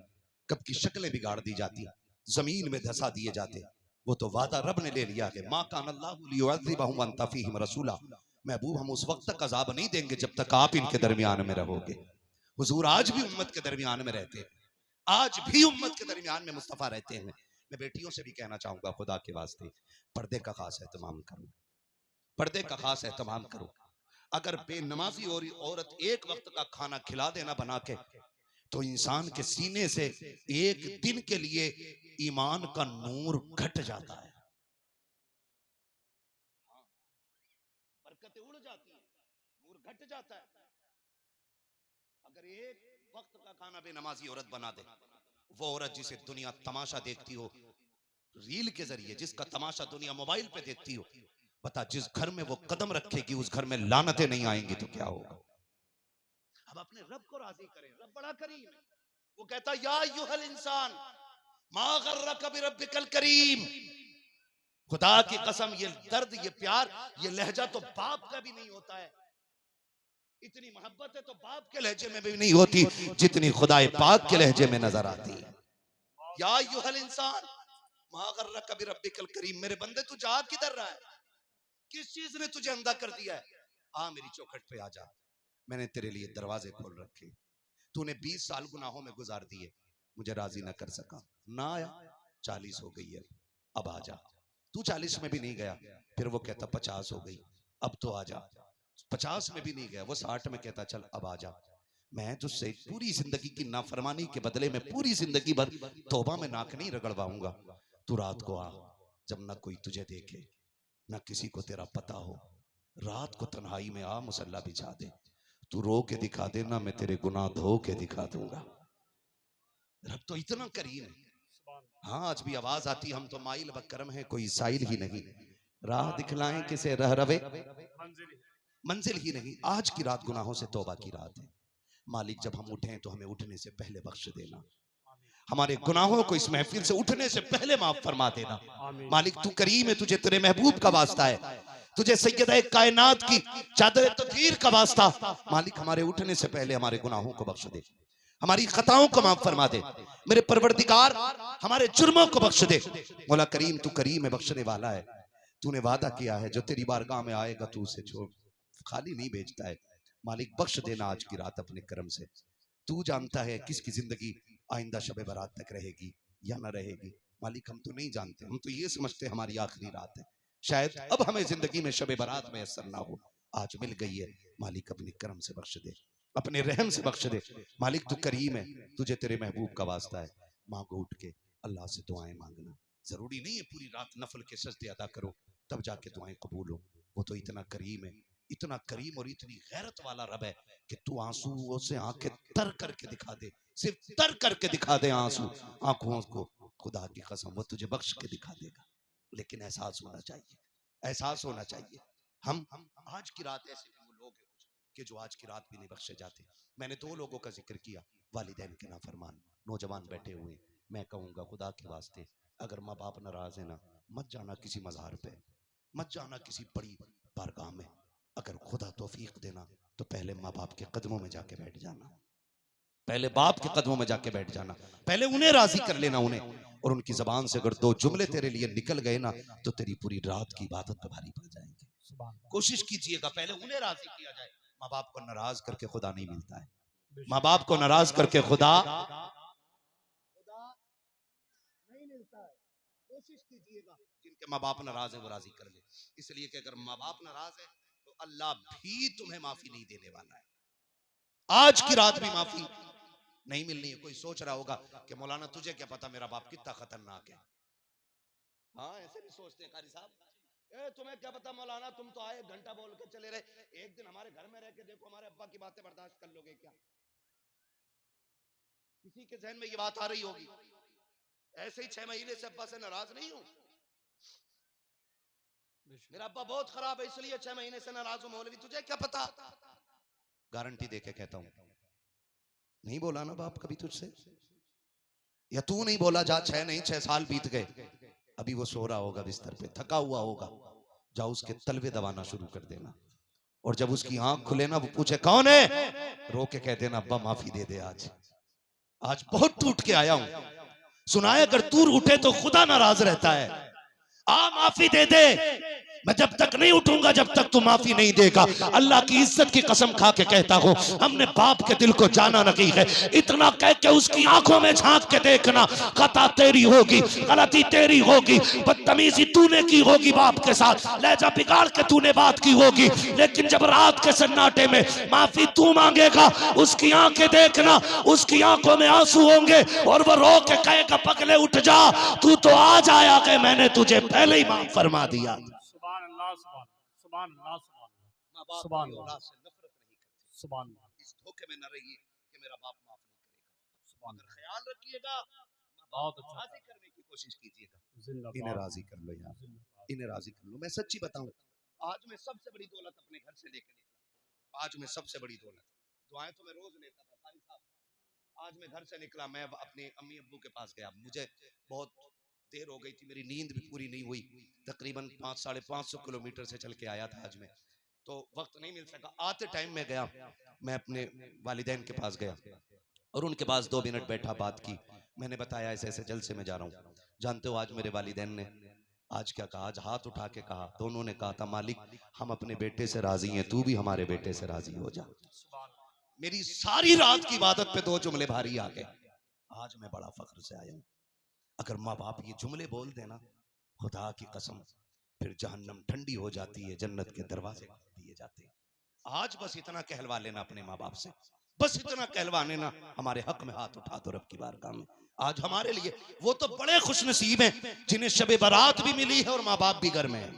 कब की शक्लें बिगाड़ दी जाती, जमीन में धसा दिए जाते। वो तो वादा रब ने ले लिया है, मा कान अल्लाहु लियुअज़्ज़िबहुम व अंत फ़ीहिम रसूला। महबूब हम उस वक्त तक अज़ाब नहीं देंगे जब तक आप इनके दरमियान में रहोगे। हुजूर आज भी उम्मत के दरमियान में रहते हैं, आज भी उम्मत के दरमियान में मुस्तफा रहते हैं। मैं बेटियों से भी कहना चाहूंगा खुदा के वास्ते पर्दे का खास एहतमाम करो, पर्दे का खास एहतमाम करो। अगर बेनमाजी और औरत एक वक्त का खाना खिला देना बना के तो इंसान के सीने से एक दिन के लिए ईमान का नूर घट जाता है, बरकतें उड़ जाती है, नूर घट जाता है। अगर एक वक्त का खाना बेनमाजी औरत बना दे, वो औरत जिसे दुनिया तमाशा देखती हो रील के जरिए, जिसका तमाशा दुनिया मोबाइल पे देखती हो, बता, जिस घर में वो कदम रखेगी उस घर में लानतें नहीं आएंगी तो क्या होगा? अब अपने रब को राजी करें, रब बड़ा करीम है। वो कहता या अय्युहल इंसान मा गर्रक बिरब्बिकल करीम। खुदा की कसम, ये दर्द, ये प्यार, ये लहजा तो बाप का भी नहीं होता है। इतनी मोहब्बत है तो बाप के लहजे में भी नहीं होती जितनी खुदाए पाक के लहजे में नजर आती है। या अय्युहल इंसान मा गर्रक बिरब्बिकल करीम। मेरे बंदे तू जा किधर रहा है? किस चीज ने तुझे अंधा कर दिया है? आ मेरी चौखट पे आ जा, मैंने तेरे लिए दरवाजे खोल रखे। तूने 20 साल गुनाहों में गुजार दिए, मुझे राजी ना कर सका, ना आया। 40 हो गई है, अब आ जा। तू 40 में भी नहीं गया, फिर वो कहता 50 हो गई, अब तो आ जा। 50 में भी नहीं गया, वो 60 में कहता चल अब आ जा। मैं तुझसे पूरी जिंदगी की नाफरमानी के बदले में पूरी जिंदगी भर तौबा में नाक नहीं रगड़वाऊंगा। तू रात को आ, जब ना कोई तुझे देखे ना किसी को तेरा पता हो, रात को तन्हाई में आ, मुसल्ला बिछा दे, तू रो के दिखा देना, मैं तेरे गुनाह धो के दिखा दूंगा। रब तो इतना करीम है। हाँ, आज भी आवाज आती, हम तो माइल बकरम है, कोई साइल ही नहीं, राह दिखलाएं किसे रह रवे, मंजिल ही नहीं। आज की रात गुनाहों से तौबा की रात है। मालिक, जब हम उठें तो हमें उठने से पहले बख्श देना, हमारे गुनाहों को इस महफिल से उठने से पहले माफ फरमा देना। मालिक तू करीम है, तुझे तेरे महबूब का वास्ता है, तुझे सैयद कायनात की चादर तदहीर का वास्ता। मालिक हमारे उठने से पहले हमारे गुनाहों को बख्श दे, हमारी खताओं को माफ फरमा दे। मेरे परवरदिगार हमारे जुर्मों को बख्श दे। मौला करीम तू करीम है, बख्शने वाला है। तूने वादा किया है जो तेरी बारगाह में आएगा तू उसे छोड़ खाली नहीं भेजता है। मालिक बख्श देना आज की रात अपने करम से। तू जानता है किसकी जिंदगी आइंदा शबे बारात तक रहेगी या ना रहेगी। मालिक हम तो नहीं जानते, हम तो ये समझते हमारी आखिरी रात है, शायद अब हमें जिंदगी में शबे बारात में असर ना हो। आज मिल गई है, मालिक अपने करम से बख्श दे, अपने रहम से बख्श दे। मालिक तू करीम है, तुझे तेरे महबूब का वास्ता है। मांगो उठ के, अल्लाह से दुआएं मांगना। जरूरी नहीं है पूरी रात नफल के सजदे अदा करो तब जाके दुआएं कबूल हो। वो तो इतना करीम है, इतना करीम और इतनी गैरत वाला रब है कि तू आंसुओं से आंखें तर करके दिखा दे, सिर्फ तर करके दिखा दे आंसू आंखों को, खुदा की कसम वो तुझे बख्श के दिखा देगा। लेकिन एहसास होना चाहिए, एहसास होना चाहिए। हम आज की रात ऐसे भी वो लोग हैं कुछ कि जो आज की रात भी नहीं बख्शे जाते। मैंने 2 लोगों का जिक्र किया, वालिदैन के नाफरमान नौजवान बैठे हुए। मैं कहूँगा खुदा के वास्ते, अगर माँ बाप नाराज है ना, मत जाना किसी मज़ार पे, मत जाना किसी बड़ी बारगाह में। अगर खुदा तौफीक देना तो पहले माँ बाप के कदमों में जाके बैठ जाना, पहले बाप के कदमों में जाके बैठ जाना, पहले उन्हें राजी कर लेना उन्हें। और उनकी जबान से अगर 2 जुमले तेरे लिए निकल गए ना तो तेरी पूरी रात की इबादत पे भारी पड़ जाएंगे। कोशिश कीजिएगा पहले उन्हें राजी किया जाए। माँ बाप को नाराज करके खुदा नहीं मिलता है, माँ बाप को नाराज करके खुदा नहीं मिलता है। कोशिश कीजिएगा जिनके माँ बाप नाराज है वो राजी कर ले, इसलिए कि अगर माँ बाप नाराज है तो अल्लाह भी तुम्हें माफी नहीं देने वाला है। आज की रात भी माफी नहीं मिलनी है। कोई सोच रहा होगा कि मौलाना तुझे क्या पता मेरा बाप कितना खतरनाक है। हाँ ऐसे भी सोचते हैं कारी साहब, तुम्हें क्या पता मौलाना, तुम तो आए घंटा बोल के चले रहे, एक दिन हमारे घर में रह के देखो हमारे अब्बा की बातें बर्दाश्त कर लोगे क्या? किसी के जहन में ये बात आ रही होगी। ऐसे ही 6 महीने से अब्बा से नाराज नहीं हूं, मेरा अब्बा बहुत खराब है इसलिए 6 महीने से नाराज हूं। मौलवी तुझे क्या पता? गारंटी देके कहता हूं, नहीं बोला ना बाप कभी तुझसे, या तू नहीं बोला जा 6 नहीं 6 साल बीत गए, अभी वो सो रहा होगा बिस्तर पे थका हुआ होगा, जाओ उसके तलवे दबाना शुरू कर देना। और जब उसकी आंख खुले ना वो पूछे कौन है, रो के कह देना अब्बा माफी दे दे, आज बहुत टूट के आया हूं। सुनाए अगर तू उठे तो खुदा नाराज रहता है, आ माफी दे दे। मैं जब तक नहीं उठूंगा जब तक तू माफी नहीं देगा। अल्लाह की इज्जत की कसम खा के कहता हूं, हमने बाप के दिल को जाना नहीं है, इतना कह के उसकी आंखों में झांक के देखना। खता तेरी होगी, गलती तेरी होगी, बदतमीजी तूने की होगी बाप के साथ, लहजा बिगाड़ के तूने बात की होगी, लेकिन जब रात के सन्नाटे में माफी तू मांगेगा, उसकी आंखें देखना, उसकी आंखों में आंसू होंगे और वो रो के कहेगा पगले उठ जा, तू तो आज आया कि मैंने तुझे पहले ही माफ फरमा दिया। इस धोखे में न रहिए कि मेरा बाप माफ नहीं करेगा। अगर ख्याल रखिएगा, बहुत राजी करने की कोशिश कीजिएगा। इन्हें राजी कर लो यार, इन्हें राजी कर लो। मैं सच्ची बताऊं, आज मैं सबसे बड़ी दौलत अपने घर से लेकर निकला। आज मैं सबसे बड़ी दौलत, दुआएं तो मैं रोज लेता था कारी साहब, आज मैं घर से निकला, मैं अपने अम्मी अब्बू के पास गया। मुझे बहुत देर हो गई थी, मेरी नींद भी पूरी नहीं हुई। तकरीबन 500-550 किलोमीटर से चल के आया था आज मैं, तो वक्त नहीं मिल सका। आते टाइम में गया, मैं अपने वालिदैन के पास गया और उनके पास 2 मिनट बैठा, बात की। मैंने बताया ऐसे ऐसे जलसे में जा रहा हूँ। जानते हो आज मेरे वालिदैन ने आज क्या कहा? आज हाथ उठा के कहा, दोनों ने कहा था मालिक हम अपने बेटे से राजी हैं, तू भी हमारे बेटे से राजी हो जा। मेरी सारी रात की इबादत पे 2 जुमले भारी आ गए। आज मैं बड़ा फख्र से आया हूँ। अगर माँ बाप ये जुमले बोल देना, खुदा की कसम फिर जहन्नम ठंडी हो जाती है, जन्नत के दरवाजे दिए जाते हैं। आज बस इतना कहलवा लेना अपने माँ बाप से, बस इतना कहलवा लेना, हमारे हक में हाथ उठा दो रब की बारगाह में। आज हमारे लिए वो तो बड़े खुश नसीब हैं जिन्हें शबे बारात भी मिली है और माँ बाप भी घर में है।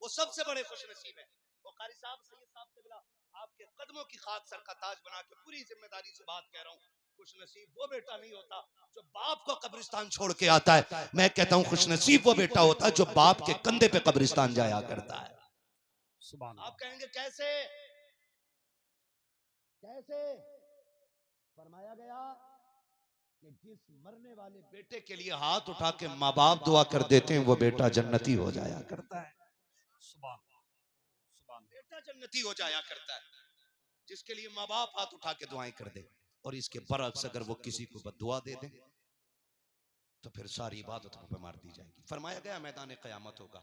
वो सबसे बड़े खुश नसीब है। वो कारी साहब, सैयद साहब से मिला, आपके कदमों की खाक सर का ताज बना के पूरी जिम्मेदारी से बात कह रहा हूँ, खुश नसीब वो बेटा नहीं होता जो बाप को कब्रिस्तान छोड़ के आता है। मैं कहता हूँ खुश नसीब वो बेटा होता है जो बाप के कंधे पे कब्रिस्तान जाया करता है। आप कहेंगे कैसे? कैसे? फरमाया गया कि जिस मरने वाले बेटे के लिए हाथ उठा के माँ बाप दुआ कर देते हैं वो बेटा जन्नती हो जाया करता है। बेटा जन्नती हो जाया करता है जिसके लिए माँ बाप हाथ उठा के दुआएं कर दे। और इसके बरअक्स अगर वो किसी को बद्दुआ दे दे तो फिर सारी इबादत को पे मार दी जाएगी। फरमाया गया मैदान क़यामत होगा,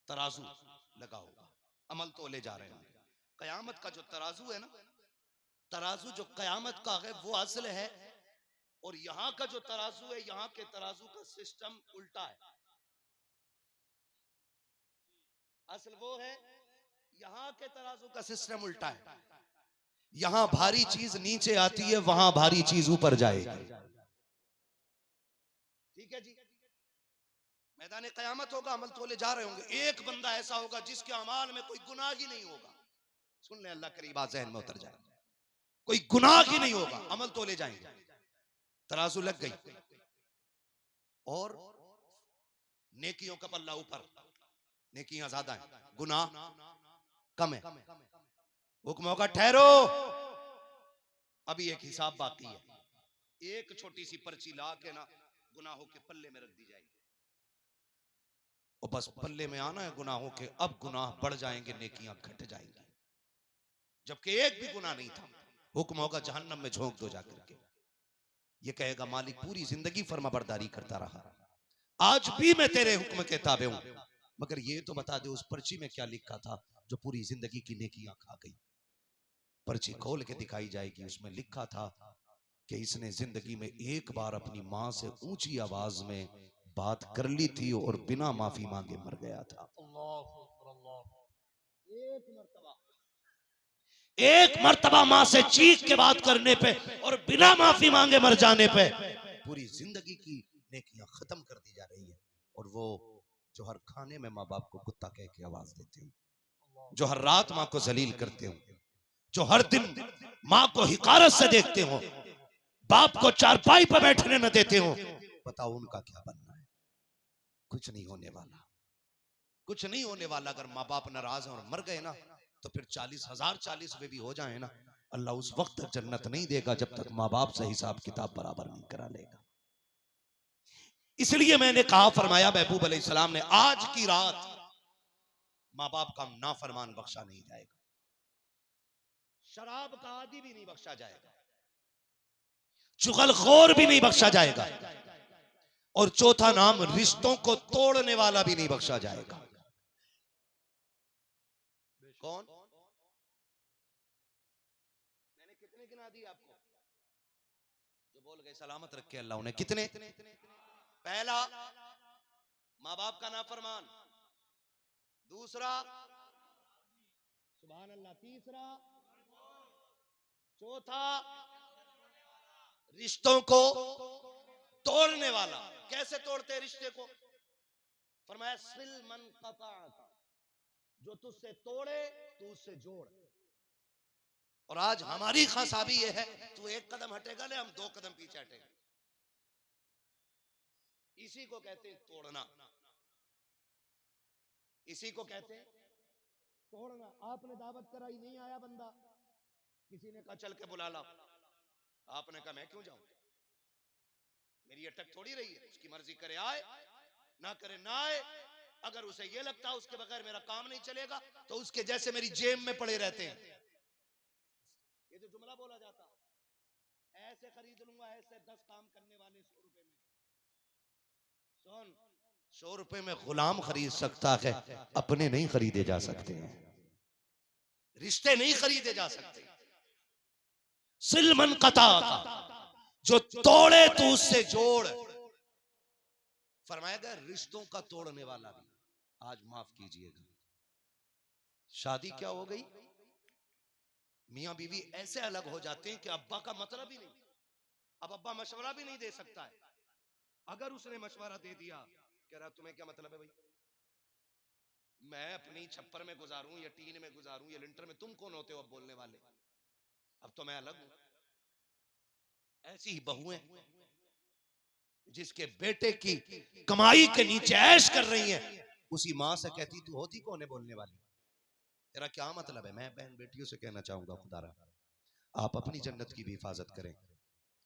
तराजू लगा होगा, अमल तोले जा रहे हैं। क़यामत का जो तराजू है ना, तराजू जो क़यामत का है वो असल है, और यहाँ का जो तराजू है, यहाँ के तराजू का सिस्टम उल्टा है। असल वो है, यहाँ के तराजू का सिस्टम उल्टा है। यहाँ भारी चीज नीचे आती है, वहां भारी चीज ऊपर जाएगी। ठीक है जी। मैदान क़यामत होगा, अमल तोले जा रहे होंगे। एक बंदा ऐसा होगा जिसके अमाल में कोई गुनाह ही नहीं होगा। सुन ले, अल्लाह करीब बात ज़हन में उतर जाए। कोई गुनाह ही नहीं होगा, अमल तोले जाएंगे। तराजू लग गई और नेकियों का पल्ला ऊपर, नेकियां ज्यादा है, गुनाह कम है। हुक्म होगा ठहरो, अभी एक हिसाब बाकी है। एक छोटी सी पर्ची ला के ना गुनाहों के पल्ले में रख दी जाएगी, और बस पल्ले में आना है गुनाहों के। अब गुनाह बढ़ जाएंगे, नेकियां घट जाएंगी, जबकि एक भी गुनाह नहीं था। हुक्म होगा जहन्नम में झोंक दो जाकर के। ये कहेगा मालिक पूरी जिंदगी फर्माबरदारी करता रहा, आज भी मैं तेरे हुक्म के ताबे हूं, मगर ये तो बता दे उस पर्ची में क्या लिखा था जो पूरी जिंदगी की नेकियां खा गई। पर्ची खोल के दिखाई जाएगी, उसमें लिखा था कि इसने जिंदगी में एक बार अपनी मां से ऊंची आवाज में बात कर ली थी और बिना माफी मांगे मर गया था। एक मर्तबा मां से चीख के बात करने पे और बिना माफी मांगे मर जाने पे पूरी जिंदगी की नेकियां खत्म कर दी जा रही है। और वो जो हर खाने में माँ बाप को कुत्ता कह के आवाज देते हो, जो हर रात माँ को जलील करते हो, जो हर दिन माँ को हिकारत से देखते हो, बाप को चारपाई पर बैठने न देते हो, बताओ उनका क्या बनना है? कुछ नहीं होने वाला, कुछ नहीं होने वाला। अगर माँ बाप नाराज हैं और मर गए ना, तो फिर 40,000 40 में भी हो जाए ना, अल्लाह उस वक्त तक जन्नत नहीं देगा जब तक माँ बाप से हिसाब किताब बराबर नहीं करा लेगा। इसलिए मैंने कहा, फरमाया महबूब अलैहिस्सलाम ने, आज की रात माँ बाप का नाफरमान बख्शा नहीं जाएगा, शराब का आदि भी नहीं बख्शा जाएगा, चुगलखोर भी नहीं बख्शा जाएगा, और चौथा नाम रिश्तों को तोड़ने वाला भी नहीं बख्शा जाएगा। कौन? मैंने कितने गिना दिए आपको? जो बोल गए सलामत रखे अल्लाह उन्हें। कितने? पहला माँ बाप का नाफरमान, दूसरा सुभान अल्लाह, तीसरा, चौथा रिश्तों को तोड़ने वाला। कैसे तोड़ते हैं रिश्ते को? फरमाया सिल मन कताअक, जो तुझसे तोड़े तू उससे जोड़। और आज हमारी खासाबी ये है, तू एक कदम हटेगा ना, हम 2 कदम पीछे हटेंगे। इसी को कहते हैं तोड़ना, इसी को कहते हैं तोड़ना, आपने दावत कराई, नहीं आया बंदा, किसी ने कहा चल के बुला ला, आपने कहा मैं क्यों जाऊं, मेरी अटक थोड़ी रही है, उसकी मर्जी करे आए ना करे ना आए। अगर उसे ये लगता है उसके बगैर मेरा काम नहीं चलेगा तो उसके जैसे मेरी जेब में पड़े रहते हैं। ये जो जुमला बोला जाता, ऐसे खरीद लूंगा, ऐसे 10 काम करने वाले 100 रुपए में। सुन, 100 रुपए में गुलाम खरीद सकता है, अपने नहीं खरीदे जा सकते हैं, रिश्ते नहीं खरीदे जा सकते। सिलमन कता का, जो तोड़े तो उससे जोड़। फरमाया गया रिश्तों का तोड़ने वाला भी, आज माफ कीजिएगा, शादी क्या हो गई, मियां बीवी ऐसे अलग हो जाते हैं कि अब्बा का मतलब ही नहीं, अब अब्बा मशवरा भी नहीं दे सकता है। अगर उसने मशवरा दे दिया, कह रहा तुम्हें क्या मतलब है भाई, मैं अपनी छप्पर में गुजारूं या टीन में गुजारूं या लिंटर में, तुम कौन होते हो अब बोलने वाले, अब तो मैं अलग हूं। ऐसी ही बहुएं जिसके बेटे की कमाई के नीचे ऐश कर रही हैं, उसी मां से कहती तू होती कौन है बोलने वाली, तेरा क्या मतलब है। मैं बहन बेटियों से कहना चाहूंगा, खुदारा आप अपनी जन्नत की भी हिफाजत करें।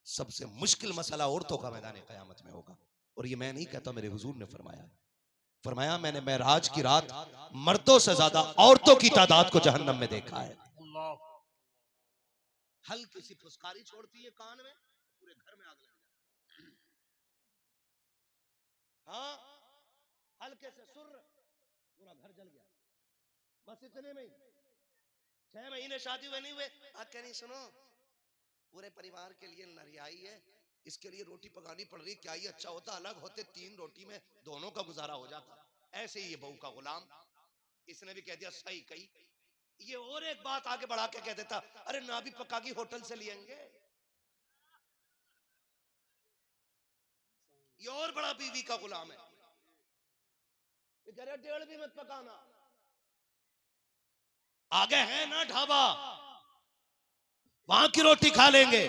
सबसे मुश्किल मसला औरतों का मैदान क़यामत में होगा, और ये मैं नहीं कहता, मेरे हुजूर ने फरमाया, फरमाया मैंने मेराज की रात मर्दों से ज्यादा औरतों की तादाद को जहन्नम में देखा है। हल्की सी फुसकारी छोड़ती है कान में, पूरे घर में आग लग जाती है। हाँ, हल्के से सुर, पूरा घर जल गया, बस इतने में ही 6 महीने शादी हुए नहीं हुए, आप कह रही सुनो पूरे परिवार के लिए नरियाई है, इसके लिए रोटी पकानी पड़ रही, क्या ही अच्छा होता अलग होते, 3 रोटी में दोनों का गुजारा हो जाता। ऐसे ही ये बहू का गुलाम, इसने भी कह दिया सही कही। ये और एक बात आगे बढ़ा के कह देता, अरे ना भी पकागी होटल से लेंगे। ये और बड़ा बीवी का गुलाम है, ये कह रहे 1.5 भी मत पकाना, आगे है ना ढाबा, वहां की रोटी खा लेंगे।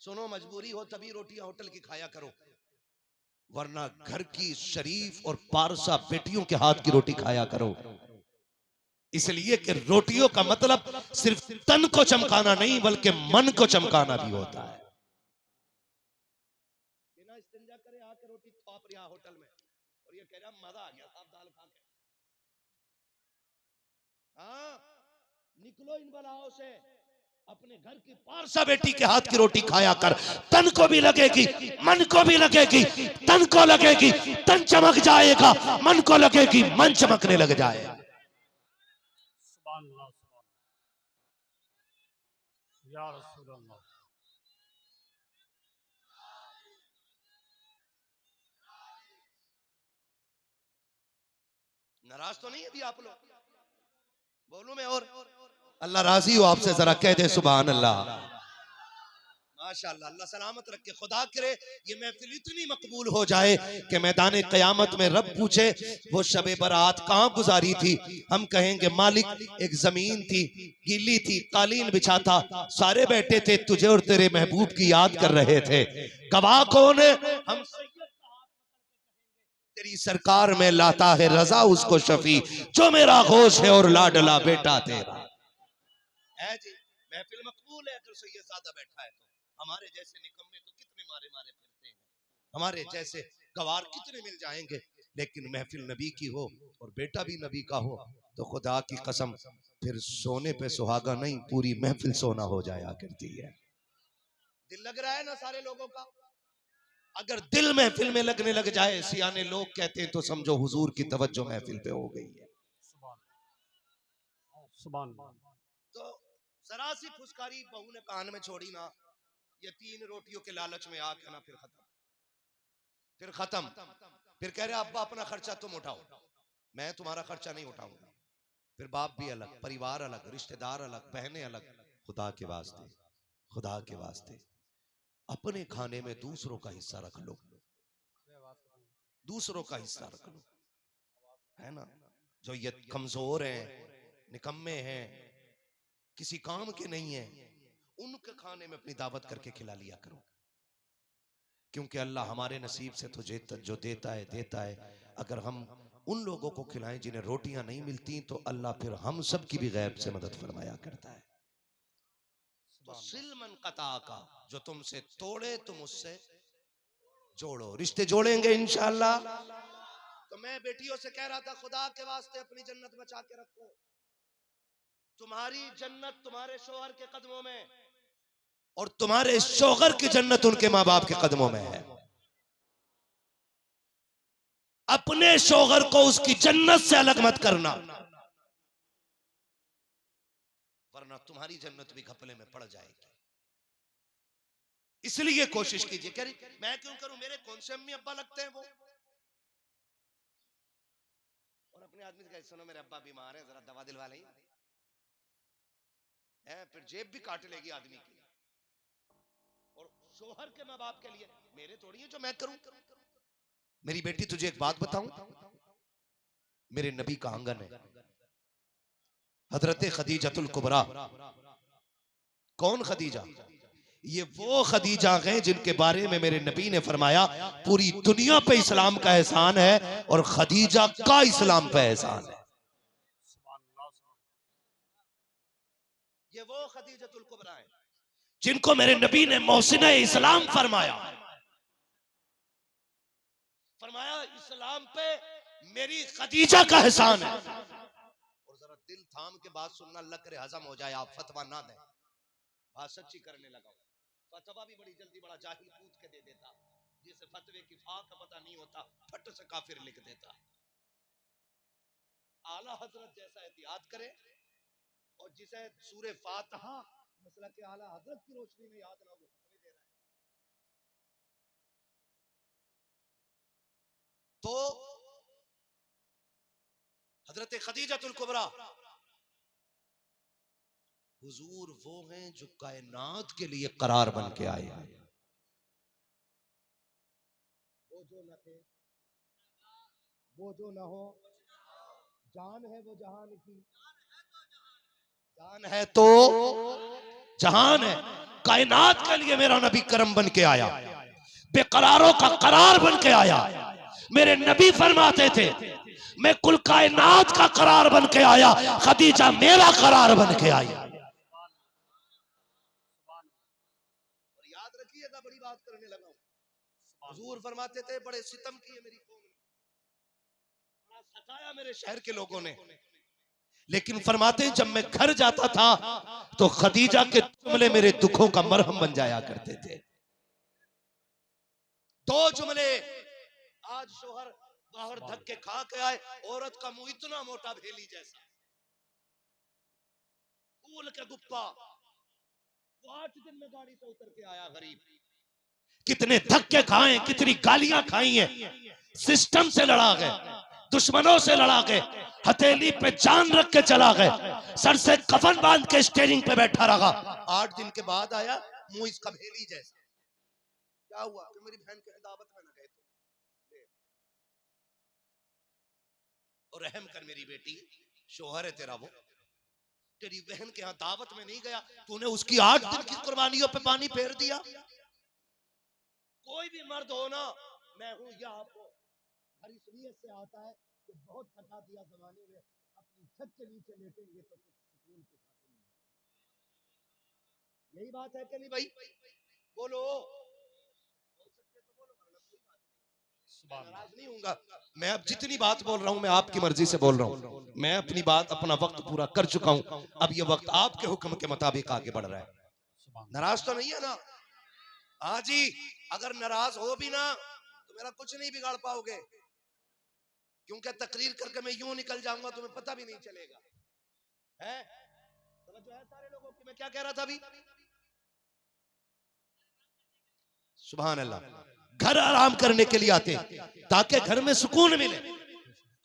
सुनो, मजबूरी हो तभी रोटियां होटल की खाया करो, वरना घर की शरीफ और पारसा बेटियों के हाथ की रोटी खाया करो। इसलिए कि रोटियों का मतलब सिर्फ तन को चमकाना नहीं, बल्कि मन को चमकाना भी होता है। बिना इस्तिंजा करे आके रोटी थोप रहा होटल में, और ये कह रहा मजा आ गया साहब दाल खा के। हाँ, निकलो इन बलाओं से, अपने घर की पारसा बेटी के हाथ की रोटी खाया कर, तन को भी लगेगी, मन को भी लगेगी, तन को लगेगी तन चमक जाएगा, मन को लगेगी मन चमकने लग जाएगा। या रसूल अल्लाह। नाराज तो नहीं है अभी आप लोग, बोलूं मैं और अल्लाह राजी हो आपसे, जरा कह दे सुभान अल्लाह। माशाअल्लाह, अल्लाह सलामत रखे। खुदा करे ये महफिल इतनी मकबूल हो जाए कि मैदान क़यामत में रब पूछे वो शबे बरात कहाँ गुजारी थी, हम कहेंगे मालिक एक जमीन थी, गीली थी, कालीन बिछा था, सारे बैठे थे, तुझे और तेरे महबूब की याद कर रहे थे। गवाह कौन है, हम तेरी सरकार में लाता है रजा उसको शफी, जो मेरा होश है और लाडला बेटा तेरा है। जी महफिल मकबूल है, अगर सैयदजादा बैठा है तो। हमारे जैसे निकम्मे तो कितने मारे मारे फिरते हैं, हमारे जैसे गवार कितने मिल जाएंगे, लेकिन महफिल नबी की हो और बेटा भी नबी का हो तो खुदा की कसम फिर सोने पे सुहागा नहीं, पूरी महफिल सोना हो जाया करती है। दिल लग रहा है ना सारे लोगों का, अगर दिल महफिल में लगने लग जाए, सियाने लोग कहते हैं, तो समझो हुजूर की तवज्जो महफिल पे हो गई है। सुभान। तो जरा सी फुसकारी बहू ने कान में छोड़ी ना, ये 3 रोटियों के लालच में आके ना, फिर खत्म। फिर कह रहे अब्बा अपना खर्चा तुम उठाओ, मैं तुम्हारा खर्चा नहीं उठाऊंगा। फिर बाप भी अलग, परिवार अलग, रिश्तेदार अलग, बहनें अलग। खुदा के वास्ते, खुदा के वास्ते अपने खाने में दूसरों का हिस्सा रख लो, दूसरों का हिस्सा रख लो, है ना। जो ये कमजोर हैं, निकम्मे हैं, किसी काम के नहीं है, उनके खाने में अपनी दावत करके खिला लिया करो, क्योंकि अल्लाह हमारे नसीब से तो जो देता है देता है। अगर हम उन लोगों को खिलाएं जिन्हें रोटियां नहीं मिलती, तो अल्लाह फिर हम सब की भी गैब से मदद फरमाया करता है। तो सिल मन कता का, जो तुमसे तोड़े तुम उससे जोड़ो, रिश्ते जोड़ेंगे इंशाअल्लाह। तो मैं बेटियों से कह रहा था, खुदा के वास्ते अपनी जन्नत बचा के रखो। तुम्हारी जन्नत तुम्हारे शोहर के कदमों में, और तुम्हारे शोहर की जन्नत उनके माँ बाप के कदमों में है। अपने शोहर को उसकी जन्नत से अलग मत करना, वरना तुम्हारी जन्नत भी घपले में पड़ जाएगी। इसलिए कोशिश कीजिए। कह रही मैं क्यों करूं, मेरे कौन से अम्मी अब्बा लगते हैं वो। और अपने आदमी से कहे, सुनो मेरे अब्बा बीमार है, जरा दवा दिलवा लें। फिर जेब भी काट लेगी आदमी की। और शोहर के माँ बाप के लिए मेरे थोड़ी है जो मैं करूं। मेरी बेटी तुझे एक बात बताऊं, मेरे नबी का आंगन है, हजरत खदीजतुल कुबरा। कौन खदीजा? ये वो खदीजा हैं जिनके बारे में मेरे नबी ने फरमाया, पूरी दुनिया पे इस्लाम का एहसान है और खदीजा का इस्लाम पे एहसान है। ये वो खदीजतुल कुबरा है जिनको मेरे नबी ने मोहसिना इस्लाम फरमाया। फरमाया इस्लाम पे मेरी खदीजा का एहसान है। और जरा दिल थाम के बात सुनना, अल्लाह करे हजम हो जाए, आप फतवा ना दें। बात सच्ची करने लगा। फतवा भी बड़ी जल्दी बड़ा जाहिल कूद के दे देता, जिसे फतवे की फा का पता नहीं होता फट से काफिर लिख देता। आला हजरत जैसा एहतियात करे, और जिसे सूरे फातिहा मसला के आला हजरत की रोशनी में याद ना हो, फतवे दे रहा है। तो हजरत खदीजतुल कुबरा हुजूर वो हैं जो कायनात के लिए करार बन के आए। वो जो न थे, वो जो न हो, जान है वो जहान की, जान है तो जहान है। कायनात के लिए मेरा नबी करम बन के आया, बेकरारों का करार बन के आया। मेरे नबी फरमाते थे, मैं कुल कायनात का करार बन के आया, खदीजा मेरा करार बन के आई। और याद रखिएगा, बड़ी बात करने लगा हूं। हुजूर फरमाते थे, बड़े सितम किए मेरी कौम ने, बड़ा सताया मेरे शहर के लोगों ने, लेकिन फरमाते हैं जब मैं घर जाता था तो खदीजा के जुमले मेरे दुखों का मरहम बन जाया करते थे। दो जुमले, आज शोहर बाहर धक्के खा के आए, औरत का मुंह इतना मोटा भेली जैसा, फूल के गुप्पा, वो 8 दिन में गाड़ी से उतर के आया गरीब। कितने धक्के खाए, कितनी गालियां खाई हैं, सिस्टम से लड़ा गए, दुश्मनों से लड़ा गए, हथेली पे जान रख के चला गए, सर से कफन बांध के स्टीयरिंग पे बैठा रहा। 8 दिन के बाद आया, मुंह इसका भेली जैसा। क्या हुआ कि मेरी बहन के दावत में न गए तो? और रहम कर मेरी बेटी, शोहर है तेरा वो, तेरी बहन के यहाँ दावत में नहीं गया, तूने उसकी 8 दिन की कुर्बानियों पे पानी फेर दिया। कोई भी मर्द हो ना, मैं हूं या आप हो, हर इस नीयत से आता है कि बहुत थका दिया जमाने में, अपनी छत के नीचे लेटेंगे तो कुछ सुकून के साथ मिल जाएगा। यही बात है कि नहीं भाई? बोलो, बोल सकते तो बोलो, वरना कोई बात नहीं, नाराज नहीं हूंगा। मैं अब जितनी बात बोल रहा हूं, मैं आपकी मर्जी से बोल रहा हूं। मैं अपनी बात, अपना वक्त पूरा कर चुका हूं, अब ये वक्त आपके हुक्म के मुताबिक आगे बढ़ रहा है। नाराज तो नहीं है ना? हाँ जी, अगर नाराज हो भी ना तो मेरा कुछ नहीं बिगाड़ पाओगे, क्योंकि तकरीर करके मैं यूं निकल जाऊंगा, तुम्हें पता भी नहीं चलेगा। है समझ है सारे लोगों की? मैं क्या कह रहा था अभी? सुभान अल्लाह। घर आराम करने के लिए आते हैं ताकि घर में सुकून मिले।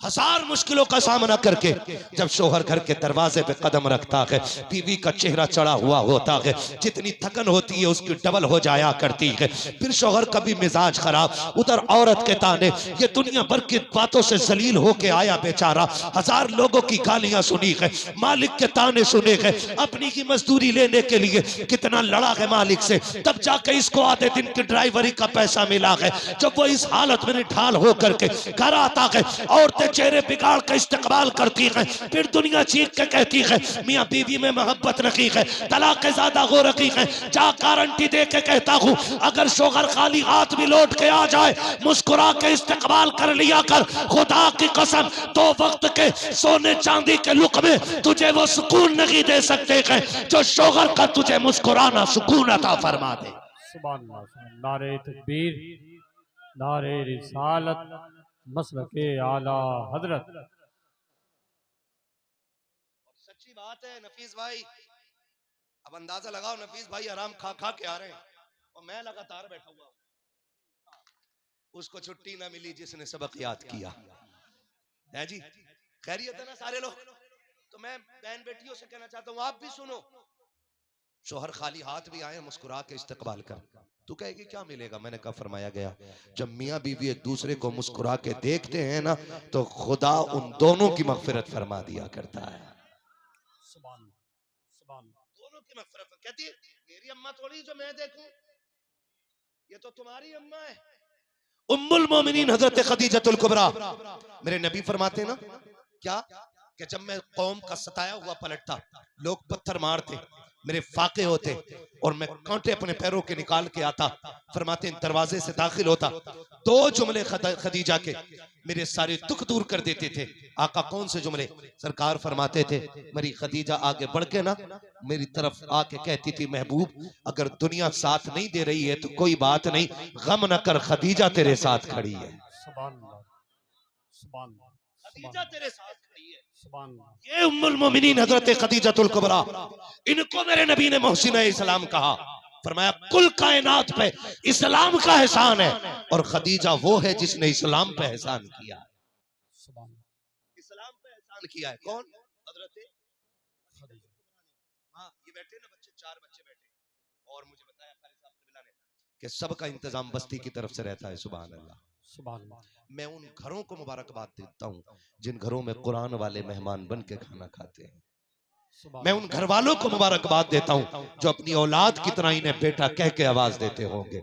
1000 मुश्किलों का सामना करके जब शोहर घर के दरवाजे पे कदम रखता है, बीवी का चेहरा चढ़ा हुआ होता है, जितनी थकन होती है उसकी डबल हो जाया करती है। फिर शोहर का भी मिजाज खराब, उधर औरत के ताने, ये दुनिया भर की बातों से जलील होके आया बेचारा, 1000 लोगों की गालियां सुनी है, मालिक के ताने सुने हैं, अपनी की मजदूरी लेने के लिए कितना लड़ा है मालिक से, तब जाके इसको आधे दिन की ड्राइवरी का पैसा मिला है। जब वो इस हालत में निढाल होकर के घर आता है, औरतें चेहरे बिगाड़ के इस्तेकबाल करती है, फिर दुनिया चीख के कहती है मियाँ बीवी में मोहब्बत रखी है, तलाक ज्यादा हो रखी है। जा गारंटी दे के कहता हूँ, अगर शोहर खाली हाथ भी लौट के आ जाए, मुस्कुरा के इस्तेकबाल कर लिया कर। खुदा की कसम, 2 वक्त के सोने चांदी के लुक में तुझे वो सुकून नहीं दे सकते हैं जो शोहर का तुझे मुस्कुराना सुकून अता फरमा दे। सुभान अल्लाह। नारे तकबीर, नारे रिसालत, मसलके आला हजरत। सच्ची बात है नफीस भाई, अब अंदाजा लगाओ, नफीस भाई आराम खा खा के आ रहे हैं और मैं लगातार बैठा हुआ हूं। उसको छुट्टी ना मिली जिसने सबक याद किया है जी। खैरियत है ना सारे लोग? तो मैं बहन बेटियों से कहना चाहता हूँ, आप भी सुनो। शोहर खाली हाथ भी आए, मुस्कुरा के इस्तकबाल कर। तू कहेगी क्या मिलेगा? मैंने कहा फरमाया गया, जब मियाँ बीवी एक दूसरे को मुस्कुरा के देखते हैं ना, तो खुदा उन दोनों की मगफिरत फरमा दिया करता है। सुभान सुभान। दोनों की मगफिरत। कहती है मेरी अम्मा थोड़ी जो मैं देखूं, ये तो तुम्हारी अम्मा है। उम्मुल मोमिनीन हजरत खदीजतुल कुबरा, मेरे नबी फरमाते ना क्या कि जब मैं कौम का सताया हुआ पलटता, लोग पत्थर मारते, मेरे फाके होते और मैं कांटे अपने पैरों के निकाल के आता, फरमाते इन दरवाजे से दाखिल होता, 2 जुमले खदीजा के मेरे सारे दुख दूर कर देते थे। आका कौन से जुमले? सरकार फरमाते थे, मेरी खदीजा आगे बढ़ के ना मेरी तरफ आके कहती थी, महबूब अगर दुनिया साथ नहीं दे रही है तो कोई बात नहीं, गम न कर, खदीजा तेरे साथ खड़ी है। सुभान अल्लाह, सुभान अल्लाह, खदीजा तेरे साथ खड़ी है। सुभान अल्लाह। ये उम्मुल मोमिनीन हजरत खदीजतुल कुबरा, इनको मेरे नबी ने मोहसिना इस्लाम कहा। फरमाया कुल कायनात पे इस्लाम का एहसान है और खदीजा वो है जिसने इस्लाम पे एहसान किया। सुभान इस्लाम पे एहसान किया है कौन? हजरत खदीजा। हाँ, ये बैठे ना बच्चे, 4 बच्चे बैठे, और मुझे बताया कारी साहब क़िबला ने कि सबका इंतजाम बस्ती की तरफ से रहता है। सुभान अल्लाह। सुभान अल्लाह। मैं उन घरों को मुबारकबाद देता हूँ जिन घरों में कुरान वाले मेहमान बन के खाना खाते हैं। मैं उन घर वालों को मुबारकबाद देता हूँ जो अपनी औलाद की तरह इन्हें बेटा कह के आवाज देते होंगे।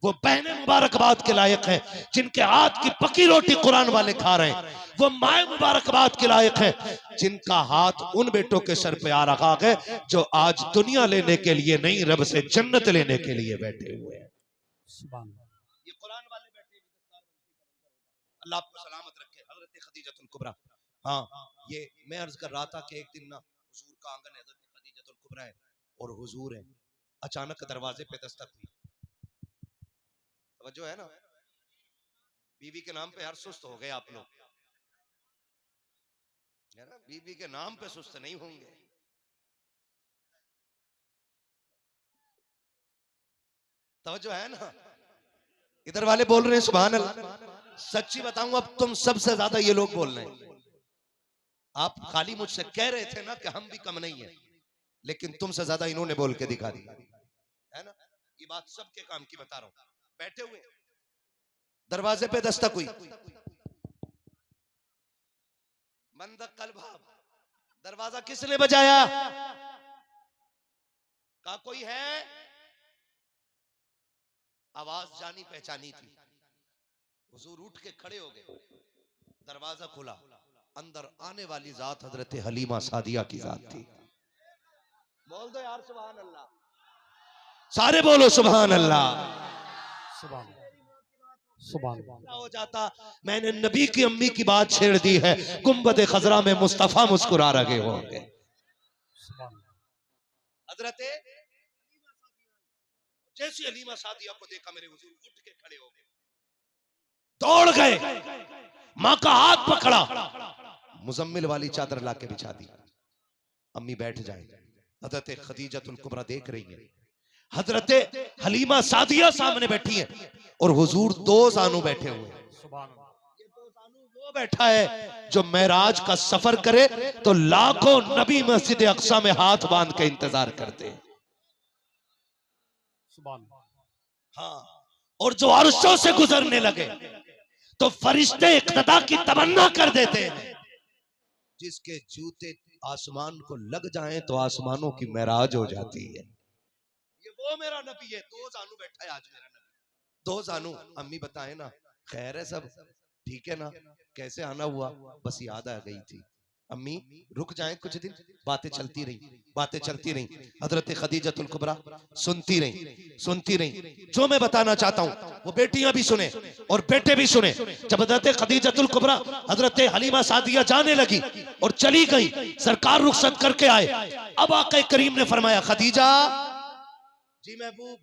वो बहनें मुबारकबाद के लायक हैं जिनके हाथ की पकी रोटी कुरान वाले खा रहे हैं। वो माए मुबारकबाद के लायक हैं जिनका हाथ उन बेटों के सर पे आ रहा है जो आज दुनिया लेने के लिए नहीं, रब से जन्नत लेने के लिए बैठे हुए हैं। सुभान ये कुरान वाले बैठे, अल्लाह आपको सलामत रखे। हजरत खदीजतुल कुबरा, हाँ ये मैं अर्ज कर रहा था कि एक दिन ना हुजूर का आंगन हजरत खदीजतुल कुबरा है और हुजूर है। अचानक दरवाजे पे दस्तक हुई। तवज्जो है ना? बीवी के नाम पे हर सुस्त हो गए आप लोग, है ना? बीवी के नाम पे सुस्त नहीं होंगे। तवज्जो है ना? इधर वाले बोल रहे हैं सुभान अल्लाह। सच्ची बताऊं, अब तुम सबसे ज्यादा ये लोग बोल रहे हैं। आप खाली मुझसे कह रहे थे ना कि हम भी कम नहीं है, लेकिन तुमसे ज्यादा इन्होंने बोल के दिखा दी, है ना? ये बात सबके काम की बता रहा हूं। बैठे हुए दरवाजे पे दस्तक हुई, बंद कल्ब, दरवाजा किसने बजाया? का कोई है? आवाज जानी पहचानी थी। हुजूर उठ के खड़े हो गए, दरवाजा खुला, अंदर आने वाली जात हजरत हलीमा सादिया की जात थी। बोल दो यार सुभान अल्लाह, सारे बोलो सुभान अल्लाह। सुभान सुभान। हो जाता मैंने नबी की अम्मी की बात छेड़ दी है, गुंबद खजरा में मुस्तफा मुस्कुरा रहे होंगे। हजरत जैसी हलीमा सादिया को देखा मेरे हुजूर उठ के खड़े हो गए, दौड़ गए, माँ का हाथ पकड़ा, मुजम्मिल वाली चादर लाके बिछा दी। अम्मी बैठ जाए। हजरत खदीजतुल कुबरा देख रही है, हजरत हलीमा सादिया सामने बैठी है और हुजूर 2 जानू बैठे हुए हैं। ये 2 जानू वो बैठा है जो मेराज का सफर करे तो लाखों नबी मस्जिद अक्सा में हाथ बांध के इंतजार करते हैं। हाँ, और जो अर्शों से गुजरने लगे तो फरिश्ते इक्तदा की तमन्ना कर देते हैं। जिसके जूते आसमान को लग जाएं तो आसमानों की मेराज हो जाती है। ये वो मेरा नबी है। 2 जानू बैठा है आज मेरा नबी, 2 जानू। अम्मी बताए ना, खैर है सब? ठीक है ना, कैसे आना हुआ, बस याद आ गई थी। अम्मी रुक जाएं कुछ दिन, बातें चलती रही, बातें चलती रही। हजरत खदीजतुल कुबरा सुनती रही। जो मैं बताना चाहता हूँ वो बेटियां भी सुने और बेटे भी सुने। जब हजरत खदीजतुल कुबरा हजरत हलीमा सादिया जाने लगी और चली गई, सरकार रुखसत करके आए। अब आका करीम ने फरमाया, खदीजा जी महबूब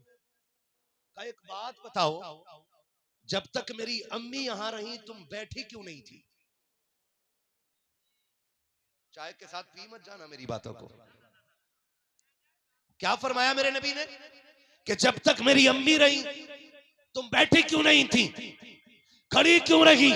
का एक बात बताओ, जब तक मेरी अम्मी यहां रही तुम बैठी क्यों नहीं थी? चाय के साथ पी मत जाना मेरी बातों को। क्या फरमाया मेरे नबी ने कि जब तक मेरी अम्मी रही तुम बैठी क्यों नहीं थी, खड़ी क्यों रही?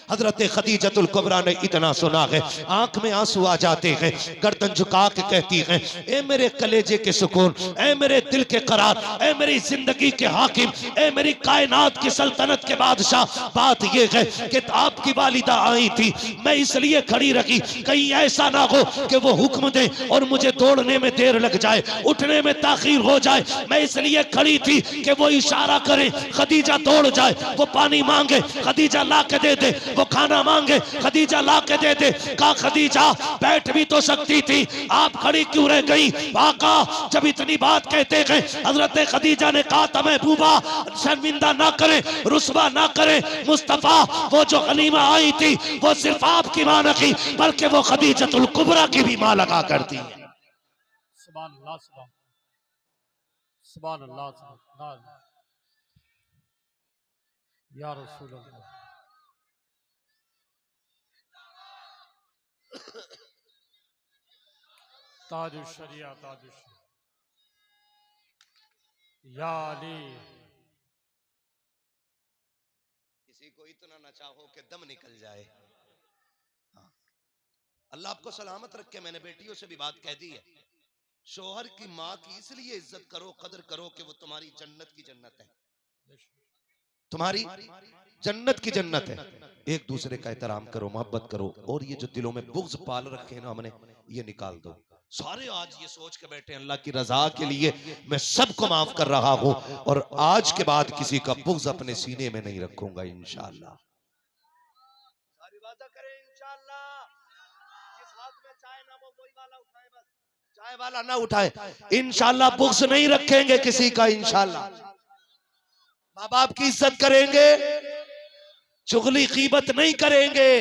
हजरत खदीजतुल कुबरा ने इतना सुना है, आंख में आंसू आ जाते हैं, गर्दन झुका के कहती हैं, ए मेरे कलेजे के सुकून, ए मेरे दिल के करार, ए मेरी जिंदगी के हाकिम, ए मेरी कायनात की सल्तनत के बादशाह, बात यह है कि आपकी वालिदा आई थी, मैं इसलिए खड़ी रखी कहीं ऐसा ना हो कि वो हुक्म दे और मुझे दौड़ने में देर लग जाए, उठने में ताखीर हो जाए। मैं इसलिए खड़ी थी कि वो इशारा करे, खदीजा दौड़ जाए, वो पानी मांगे, खदीजा ला के दे दे, वो खाना मांगे, खदीजा ला के दे दे। कहा खदीजा बैठ भी तो सकती थी, आप खड़ी क्यों रह गई? आका जब इतनी बात कहते हैं, हजरत खदीजा ने कहा था महबूबा शर्मिंदा ना करे, रुस्वा ना करे। मुस्तफा वो जो गनीमा आई थी वो सिर्फ आपकी मां न की बल्कि वो खदीजतुल कुबरा की भी मां लगा करती है। सुभान अल्लाह, सुभान अल्लाह, सुभान अल्लाह, या रसूल अल्लाह। ताजुल शरिया, ताजुल शरिया, या अली। किसी को इतना न चाहो कि दम निकल जाए। हाँ। अल्लाह आपको सलामत रखे। मैंने बेटियों से भी बात कह दी है, शोहर की माँ की इसलिए इज्जत करो, कदर करो कि वो तुम्हारी जन्नत की जन्नत है, तुम्हारी जन्नत की जन्नत है। एक दूसरे का एहतराम करो, मोहब्बत करो, और ये जो दिलों में बुग़्ज़ पाल रखे हैं ना हमने, ये निकाल दो। सारे आज ये सोच के बैठे अल्लाह की रजा के लिए मैं सबको माफ कर रहा हूं और आज के बाद किसी का बुग़्ज़ अपने सीने में नहीं रखूंगा इंशाअल्लाह। सारी वादा करें इंशाअल्लाह। जिस हाथ में चाय ना वो वही वाला उठाए, बस चाय वाला ना उठाए। इंशाअल्लाह बुग़्ज़ नहीं रखेंगे किसी का इंशाअल्लाह। माँ बाप की इज्जत करेंगे, चुगली गीबत नहीं करेंगे।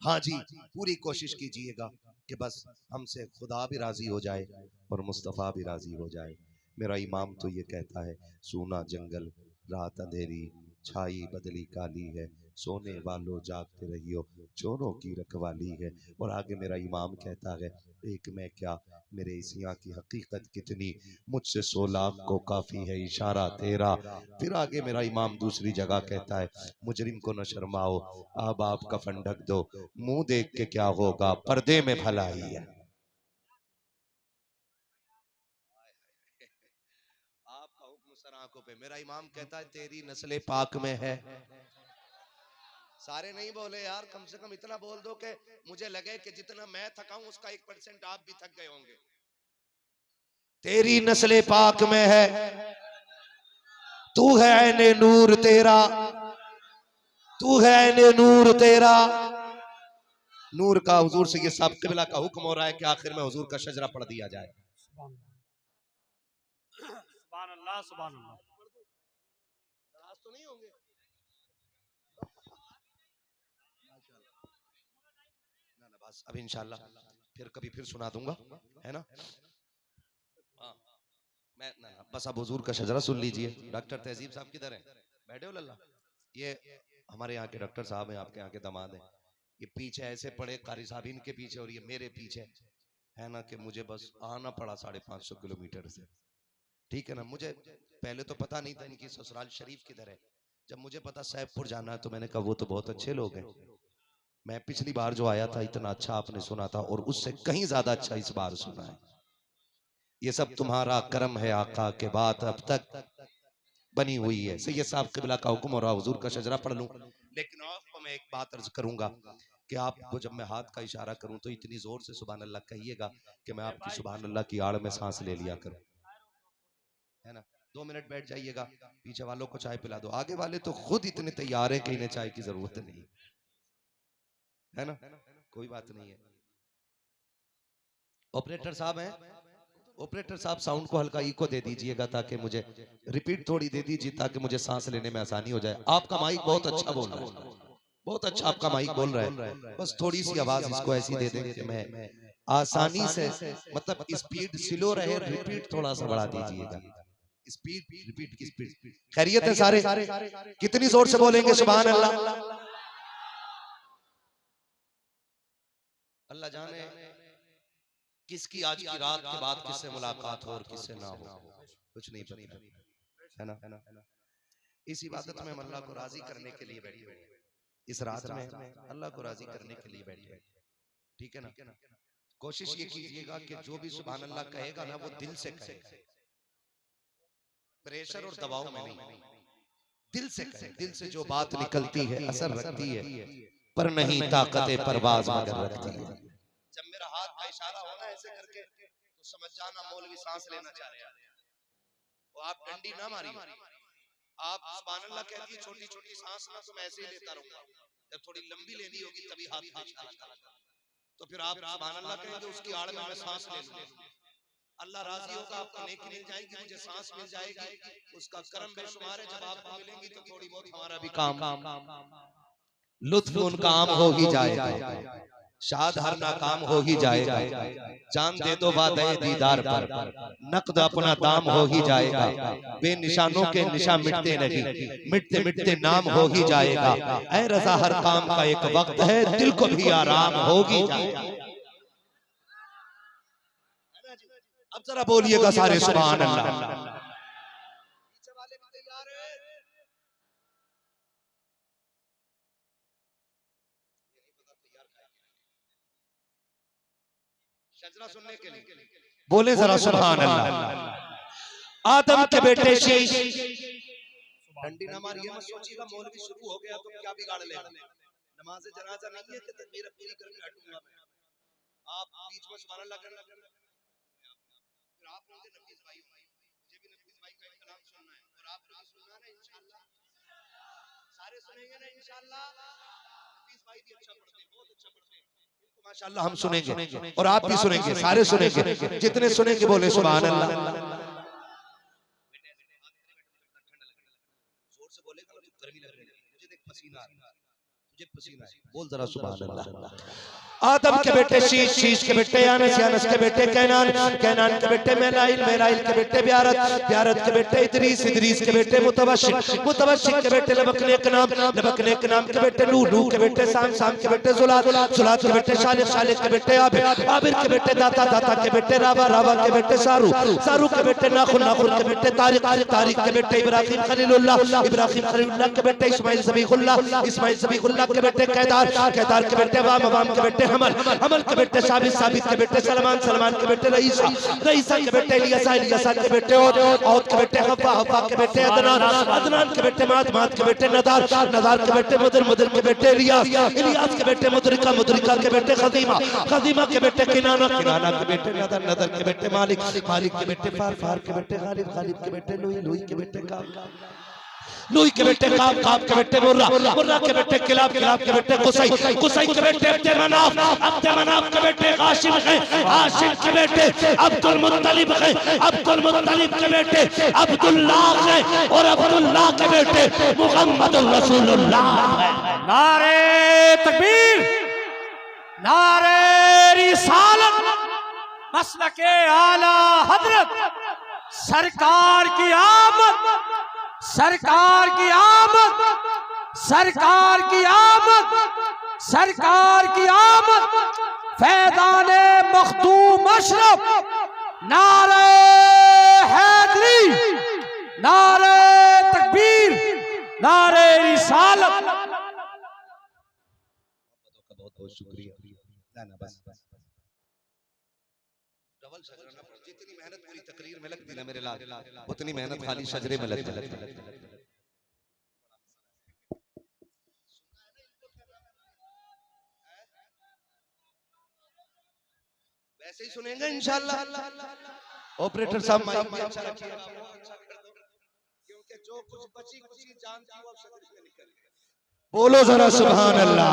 हाँ जी, पूरी कोशिश कीजिएगा कि बस हमसे खुदा भी राजी हो जाए और मुस्तफ़ा भी राजी हो जाए। मेरा इमाम तो ये कहता है, सूना जंगल रात अंधेरी, छाई बदली काली है, सोने वालों जागते रहियो, चोरों की रखवाली है। और आगे मेरा इमाम कहता है, एक मैं क्या मेरे इसिया की हकीकत कितनी, मुझसे 100 लाख को काफ़ी है इशारा तेरा। फिर आगे मेरा इमाम दूसरी जगह कहता है, मुजरिम को न शर्माओ, अब आप कफन ढक दो, मुंह देख के क्या होगा, पर्दे में भलाई है। आपका हुक्म सर आंखों पे। मेरा इमाम कहता है, तेरी नस्ल पाक में है। सारे नहीं बोले यार, कम से कम इतना बोल दो कि मुझे लगे कि जितना मैं थका हूं उसका 1% आप भी थक गए होंगे। तेरी नस्ल पाक में है, तू है ऐने नूर तेरा, तू है ऐने नूर तेरा। नूर का हुजूर से ये सब क़िबला का हुक्म हो रहा है कि आखिर में हुजूर का शजरा पढ़ दिया जाए। सुभान अल्लाह, सुभान अल्लाह। नाराज तो नहीं होंगे? ना ना बस अब इंशाल्लाह फिर कभी फिर सुना दूंगा, है ना? हाँ मैं ना ना बस अब हुजूर का शजरा सुन लीजिए। डॉक्टर तहजीब साहब किधर हैं? बैठे हो लल्ला? ये हमारे यहाँ के डॉक्टर साहब हैं, आपके यहाँ के दामाद हैं। ये पीछे ऐसे पड़े कारी साहब इनके पीछे और ये मेरे पीछे, है ना, कि मुझे बस आना पड़ा 550 किलोमीटर से। ठीक है ना? मुझे पहले तो पता नहीं था इनकी ससुराल शरीफ किधर है। जब मुझे पता सैफपुर जाना है तो मैंने कहा वो तो बहुत अच्छे लोग हैं। मैं पिछली बार जो आया था इतना अच्छा आपने सुना था और उससे कहीं ज्यादा अच्छा इस बार सुना है। ये सब तुम्हारा करम है आका के बात अब तक बनी हुई है। सैयद साहब क़िबला का हुक्म हो रहा, हुजूर का शजरा पढ़ लूं, लेकिन आपको मैं एक बात अर्ज करूंगा कि आपको जब मैं हाथ का इशारा करूं तो इतनी जोर से सुभान अल्लाह कहिएगा कि मैं आपकी सुभान अल्लाह की आड़ में सांस ले लिया करूं, है ना? 2 मिनट बैठ जाइएगा, पीछे वालों को चाय पिला दो। आगे वाले तो खुद इतने तैयार है कि इन्हें चाय की जरूरत नहीं है ना, कोई बात नहीं है। ऑपरेटर साहब हैं, ऑपरेटर साहब साउंड को हल्का इको दे दीजिएगा ताकि मुझे रिपीट थोड़ी दे दीजिए ताकि मुझे सांस लेने में आसानी हो जाए। आपका माइक बहुत अच्छा बोल रहा है, बहुत अच्छा आपका माइक बोल रहा है, बस थोड़ी सी आवाज इसको ऐसी दे दें कि मैं आसानी से, मतलब स्पीड स्लो रहे, रिपीट थोड़ा सा बढ़ा दीजिएगा, स्पीड रिपीट की स्पीड। खैरियत है सारे? कितनी जोर से बोलेंगे सुभान अल्लाह? अल्लाह जाने किसकी आज की रात के बाद किससे मुलाकात हो और किससे ना हो, कुछ नहीं पता, है ना। इस इबादत में हम अल्लाह को राजी करने के लिए बैठे हुए हैं, इस रात में अल्लाह को राजी करने के लिए बैठे हैं, ठीक है ना। कोशिश ये कीजिएगा कि जो भी सुभान अल्लाह कहेगा ना वो दिल से कहेगा, प्रेशर और दबाव में नहीं, दिल से कहे। दिल से जो बात निकलती है असर रखती है, पर नहीं ताकत परवाज मगर रखती है। जब मेरा हाथ का इशारा होना ऐसे करके तो समझ जाना मौलवी सांस लेना चाह रहे हैं, वो आप डंडी ना मारिए, आप सुभान अल्लाह कहती छोटी छोटी सांस ना, तो मैं ऐसे ही लेता रहूंगा, जब थोड़ी लंबी लेनी होगी तभी हाथ का इशारा करूंगा, तो फिर आप सुभान अल्लाह कहेंगे उसकी आड़ में मैं सांस ले लूंगा, अल्लाह राजी होगा, आपको नेकी मिल जाएगी, मुझे सांस मिल जाएगी, उसका करम बेशुमार है। जब आपको मिलेंगी तो थोड़ी बहुत हमारा भी काम लुत्फ उनका आम हो ही जाएगा, शाद हर नाकाम हो ही जाएगा, जान दे दो वादे दीदार पर, नकद अपना दाम हो ही जाएगा, बेनिशानों के निशा मिटते नहीं, मिटते मिटते नाम हो ही जाएगा, ऐ रज़ा हर काम का एक वक्त है, दिल को भी आराम हो ही जाएगा। अब जरा बोलिएगा सारे सुभान अल्लाह। शजरा सुनने के लिए बोले जरा सुभान अल्लाह। आदम के बेटे शीश, डंडी ना मारिए, मत सोचिएगा मौलवी शुरू हो गया तो क्या बिगाड़ लेगा, नमाज जनाजा नहीं है कि तकबीर पूरी करके हटूंगा मैं, आप बीच में सुभान अल्लाह करना, फिर आप लोग नफीस भाई हो, मुझे भी नफीस भाई का एक कलाम सुनना है और आप लोग सुनना ना इंशाअल्लाह, सारे सुनेंगे ना इंशाअल्लाह। नफीस भाई भी अच्छा पढ़ते हैं, बहुत अच्छा पढ़ते हैं, माशाअल्लाह हम सुनेंगे और आप भी सुनेंगे, सारे सुनेंगे, जितने सुनेंगे बोले सुभान अल्लाह। जोर से बोलेगा ना, गर्मी लग रही है मुझे, देख पसीना आ रहा है, तुझे पसीना है, बोल जरा सुभान अल्लाह। आदम के बेटे शीश, शीश के बेटे यानस, यानस के बेटे कैनान, कैनान के बेटे मेलाइल, मेलाइल के बेटे ब्यारत, ब्यारत के बेटे इदरीस, इदरीस के बेटे मुतवशिक, मुतवशिक के बेटे लबकने के नाम, लबकने के नाम के बेटे नूह, नूह के बेटे साम, साम के बेटे जुलात, जुलात के बेटे शालिक, शालिक के बेटे आबिर, आबिर के बेटे दाता, दाता के बेटे रावा, रावा के बेटे सारू, सारू के बेटे नाखुन, नाखुन के बेटे तारिक, तारिक के बेटे इब्राहिम खलीलुल्लाह, इब्राहिम खलीलुल्लाह के बेटे इस्माइल ज़बीहुल्लाह, इस्माइल ज़बीहुल्लाह के बेटे कैदार, कैदार के बेटे वाम, वाम के बेटे हमल, हमल के बेटे साबित, साबित के बेटे सलमान, सलमान के बेटे रईसा, रईसा के बेटे इलियासा, इलियासा के बेटे औद के बेटे हव्वा, हव्वा के बेटे अदनान, अदनान के बेटे माद, माद के बेटे नदार, नदार के बेटे मुदर, मुदर के बेटे इलियास, इलियास के बेटे मुदरिका, मुदरिका के बेटे खदीमा, खदीमा के बेटे किनाना, किनाना के बेटे नदर, नदर के बेटे मालिक, मालिक के बेटे फार, फार के बेटे गालिब, गालिब के बेटे लुई, लुई के बेटे काम, लुई के बेटे काब, काब के बेटे मुर्रा, मुर्रा के बेटे किलाब, किलाब के बेटे कुसै, कुसै के बेटे अब्दे मनाफ, अब्दे मनाफ के बेटे हाशिम है, हाशिम के बेटे अब्दुल मुत्तलिब है, अब्दुल मुत्तलिब के बेटे अब्दुल्लाह है और अब्दुल्लाह के बेटे मुहम्मदुर रसूलुल्लाह है। नारे तकबीर, नारे रिसालत, मसलके आला हजरत, सरकार की आमद, सरकार की आमद, सरकार की आमद, सरकार की आमद, फैज़ाने मखदूम अशरफ, नारे हैदरी, नारे तकबीर, नारे रिसालत। बहुत बहुत शुक्रिया, ना बस डबल शजरा ना पड़, जितनी मेहनत पूरी तकरीर में लगती ना मेरे लाल, उतनी मेहनत खाली शजरे में लगती। वैसे ही सुनेंगे इंशाअल्लाह। ऑपरेटर साहब माइक भी अच्छा रखिएगा, कि जो कुछ बची खुची जान थी वो अब शरीर में निकल गई। बोलो जरा सुभान अल्लाह,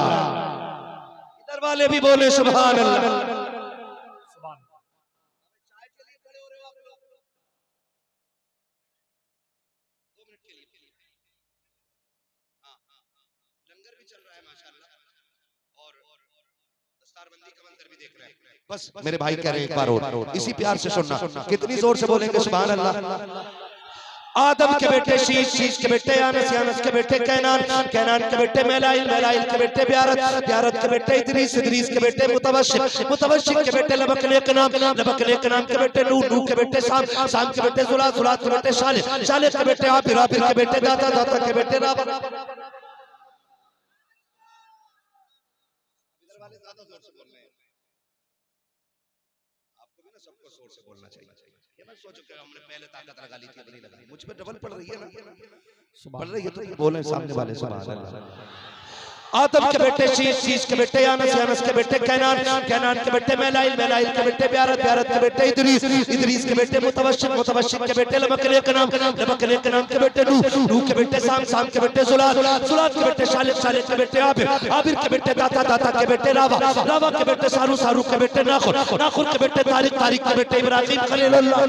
इधर वाले भी बोले सुभान अल्लाह। सुभान चाय के लिए खड़े हो रहे हो आप लोग? 2 मिनट के लिए। हाँ, लंगर भी चल रहा है माशाल्लाह और दस्तारबंदी का मंजर भी देख रहे हैं। बस मेरे भाई कह रहे हैं एक बार और इसी प्यार से सुनना, कितनी जोर से बोलेंगे सुभान अल्लाह। आदम के बेटे शीश, शीश के बेटे यानस, यानस के बेटे कैनान, कैनान के बेटे मेलाइल, मेलाइल के बेटे ब्यारत, ब्यारत के बेटे इदरीस, इदरीस के बेटे मुतवशिक, मुतवशिक के बेटे लबकलेकनाम, लबकलेकनाम के बेटे नूह, नूह के बेटे शाम, शाम के बेटे जुलात, जुलात के बेटे शालिह, शालिह के बेटे आबिर, आबिर के बेटे दाता, दाता के बेटे राबा। इधर वाले ज्यादा जोर से बोल रहे हैं, आपको भी ना सबको जोर से बोलना चाहिए। ये मत सोचो कि हमने पहले ताकत लगा ली थी, अब नहीं लगा ली। मुझ पे डबल पड़ रही है ना, पड़ रही है तो बोले सामने वाले सुभान अल्लाह। आदम के बेटे शीश, शीश के बेटे यानस, यानस के बेटे कैनान, कैनान के बेटे मेलाइल, मेलाइल के बेटे ब्यारत, ब्यारत के बेटे इदरीस, इदरीस के बेटे मुतवशिक, मुतवशिक के बेटे लबकलेकनाम, लबकलेकनाम के बेटे नूह, नूह के बेटे शाम, शाम के बेटे जुलात, जुलात के बेटे शालिह, शालिह के बेटे आबिर, आबिर के बेटे दाता, दाता के बेटे रावा, रावा के बेटे सारू, सारू के बेटे नाखुर, नाखुर के बेटे तारिक, तारिक के बेटे इब्राहिम खलीलुल्लाह,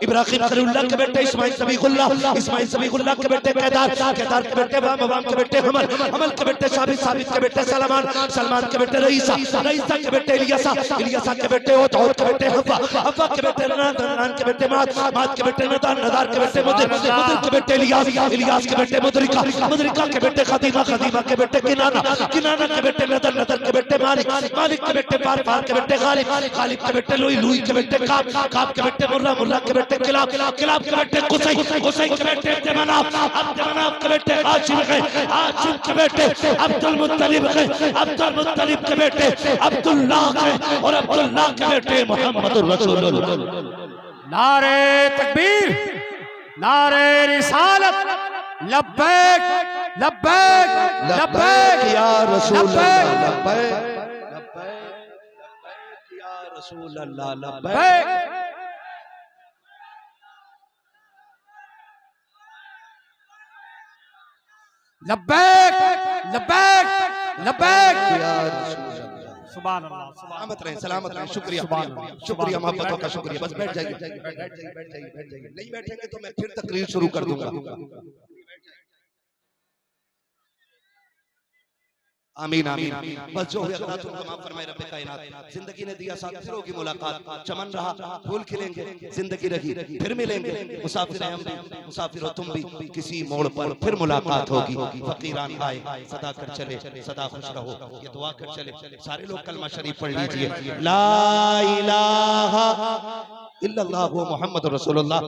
इब्राहिम खलीलुल्लाह के बेटे इस्माइल सबीहुल्लाह, इस्माइल सबीहुल्लाह के बेटे केदार, केदार के बेटे वाम, वाम के बेटे हमल, हमल के बेटे साबित, साबित के बेटे सलमान, सलमान के बेटे रईसा, रईसा के बेटे इलियासा, इलियासा के बेटे ओत, ओत के बेटे हव्वा, हव्वा के बेटे नदान, नदान के बेटे मात, मात के बेटे नदान, नदार के बेटे मुदिर, मुदिर के बेटे इलियास, इलियास के बेटे मुदरिका, मुदरिका के बेटे खदीमा, खदीमा के बेटे किनाना, किनाना के बेटे नदर, नदर के बेटे मालिक, मालिक के बेटे पार, पार के बेटे गालिब, गालिब के बेटे लुई, लुई के बेटे काब, काब के बेटे मुर्रा, मुर्रा के बेटे किलाब, किलाब के बेटे कुसै, कुसै के बेटे अब्दुमनाफ, अब्दुमनाफ के बेटे हाशिम है, हाशिम के बेटे अब्दुल मुत्तलिब है, अब्दुल मुत्तलिब के बेटे अब्दुल्लाह है और अब्दुल्लाह के बेटे मोहम्मद रसूलुल्लाह। नारे तकबीर, नारे रिसालत, लब्बैक लब्बैक लब्बैक या रसूल लब्बैक लब्बैक लब्बैक या रसूल अल्लाह लब्बैक। लब्बैक। लब्बैक लब्बैक लब्बैक या रसूल अल्लाह। सुभान अल्लाह, सलामत रहें, सलामत रहें। शुक्रिया, शुक्रिया, मोहब्बतों का शुक्रिया। बस बैठ जाइए, बैठ जाइए, बैठ जाइए, बैठ जाइए। नहीं बैठेंगे तो मैं फिर तकरीर शुरू कर दूंगा। आमीन, आमीन। बस जो है अल्लाह तुमको माफ फरमाए रब्बे कायनात। जिंदगी ने दिया साथ, फिर होगी मुलाकात, चमन रहा, फूल खिलेंगे, जिंदगी रही, फिर मिलेंगे। मुसाफिर हैं हम भी, मुसाफिर हो तुम भी, किसी मोड़ पर फिर मुलाकात होगी। फकीरान आए, सदा कर चले, सदा खुश रहो, ये दुआ कर चले। सारे लोग कलमा शरीफ पढ़ लीजिए, ला इलाहा इल्लल्लाहु मुहम्मदुर रसूलुल्लाह।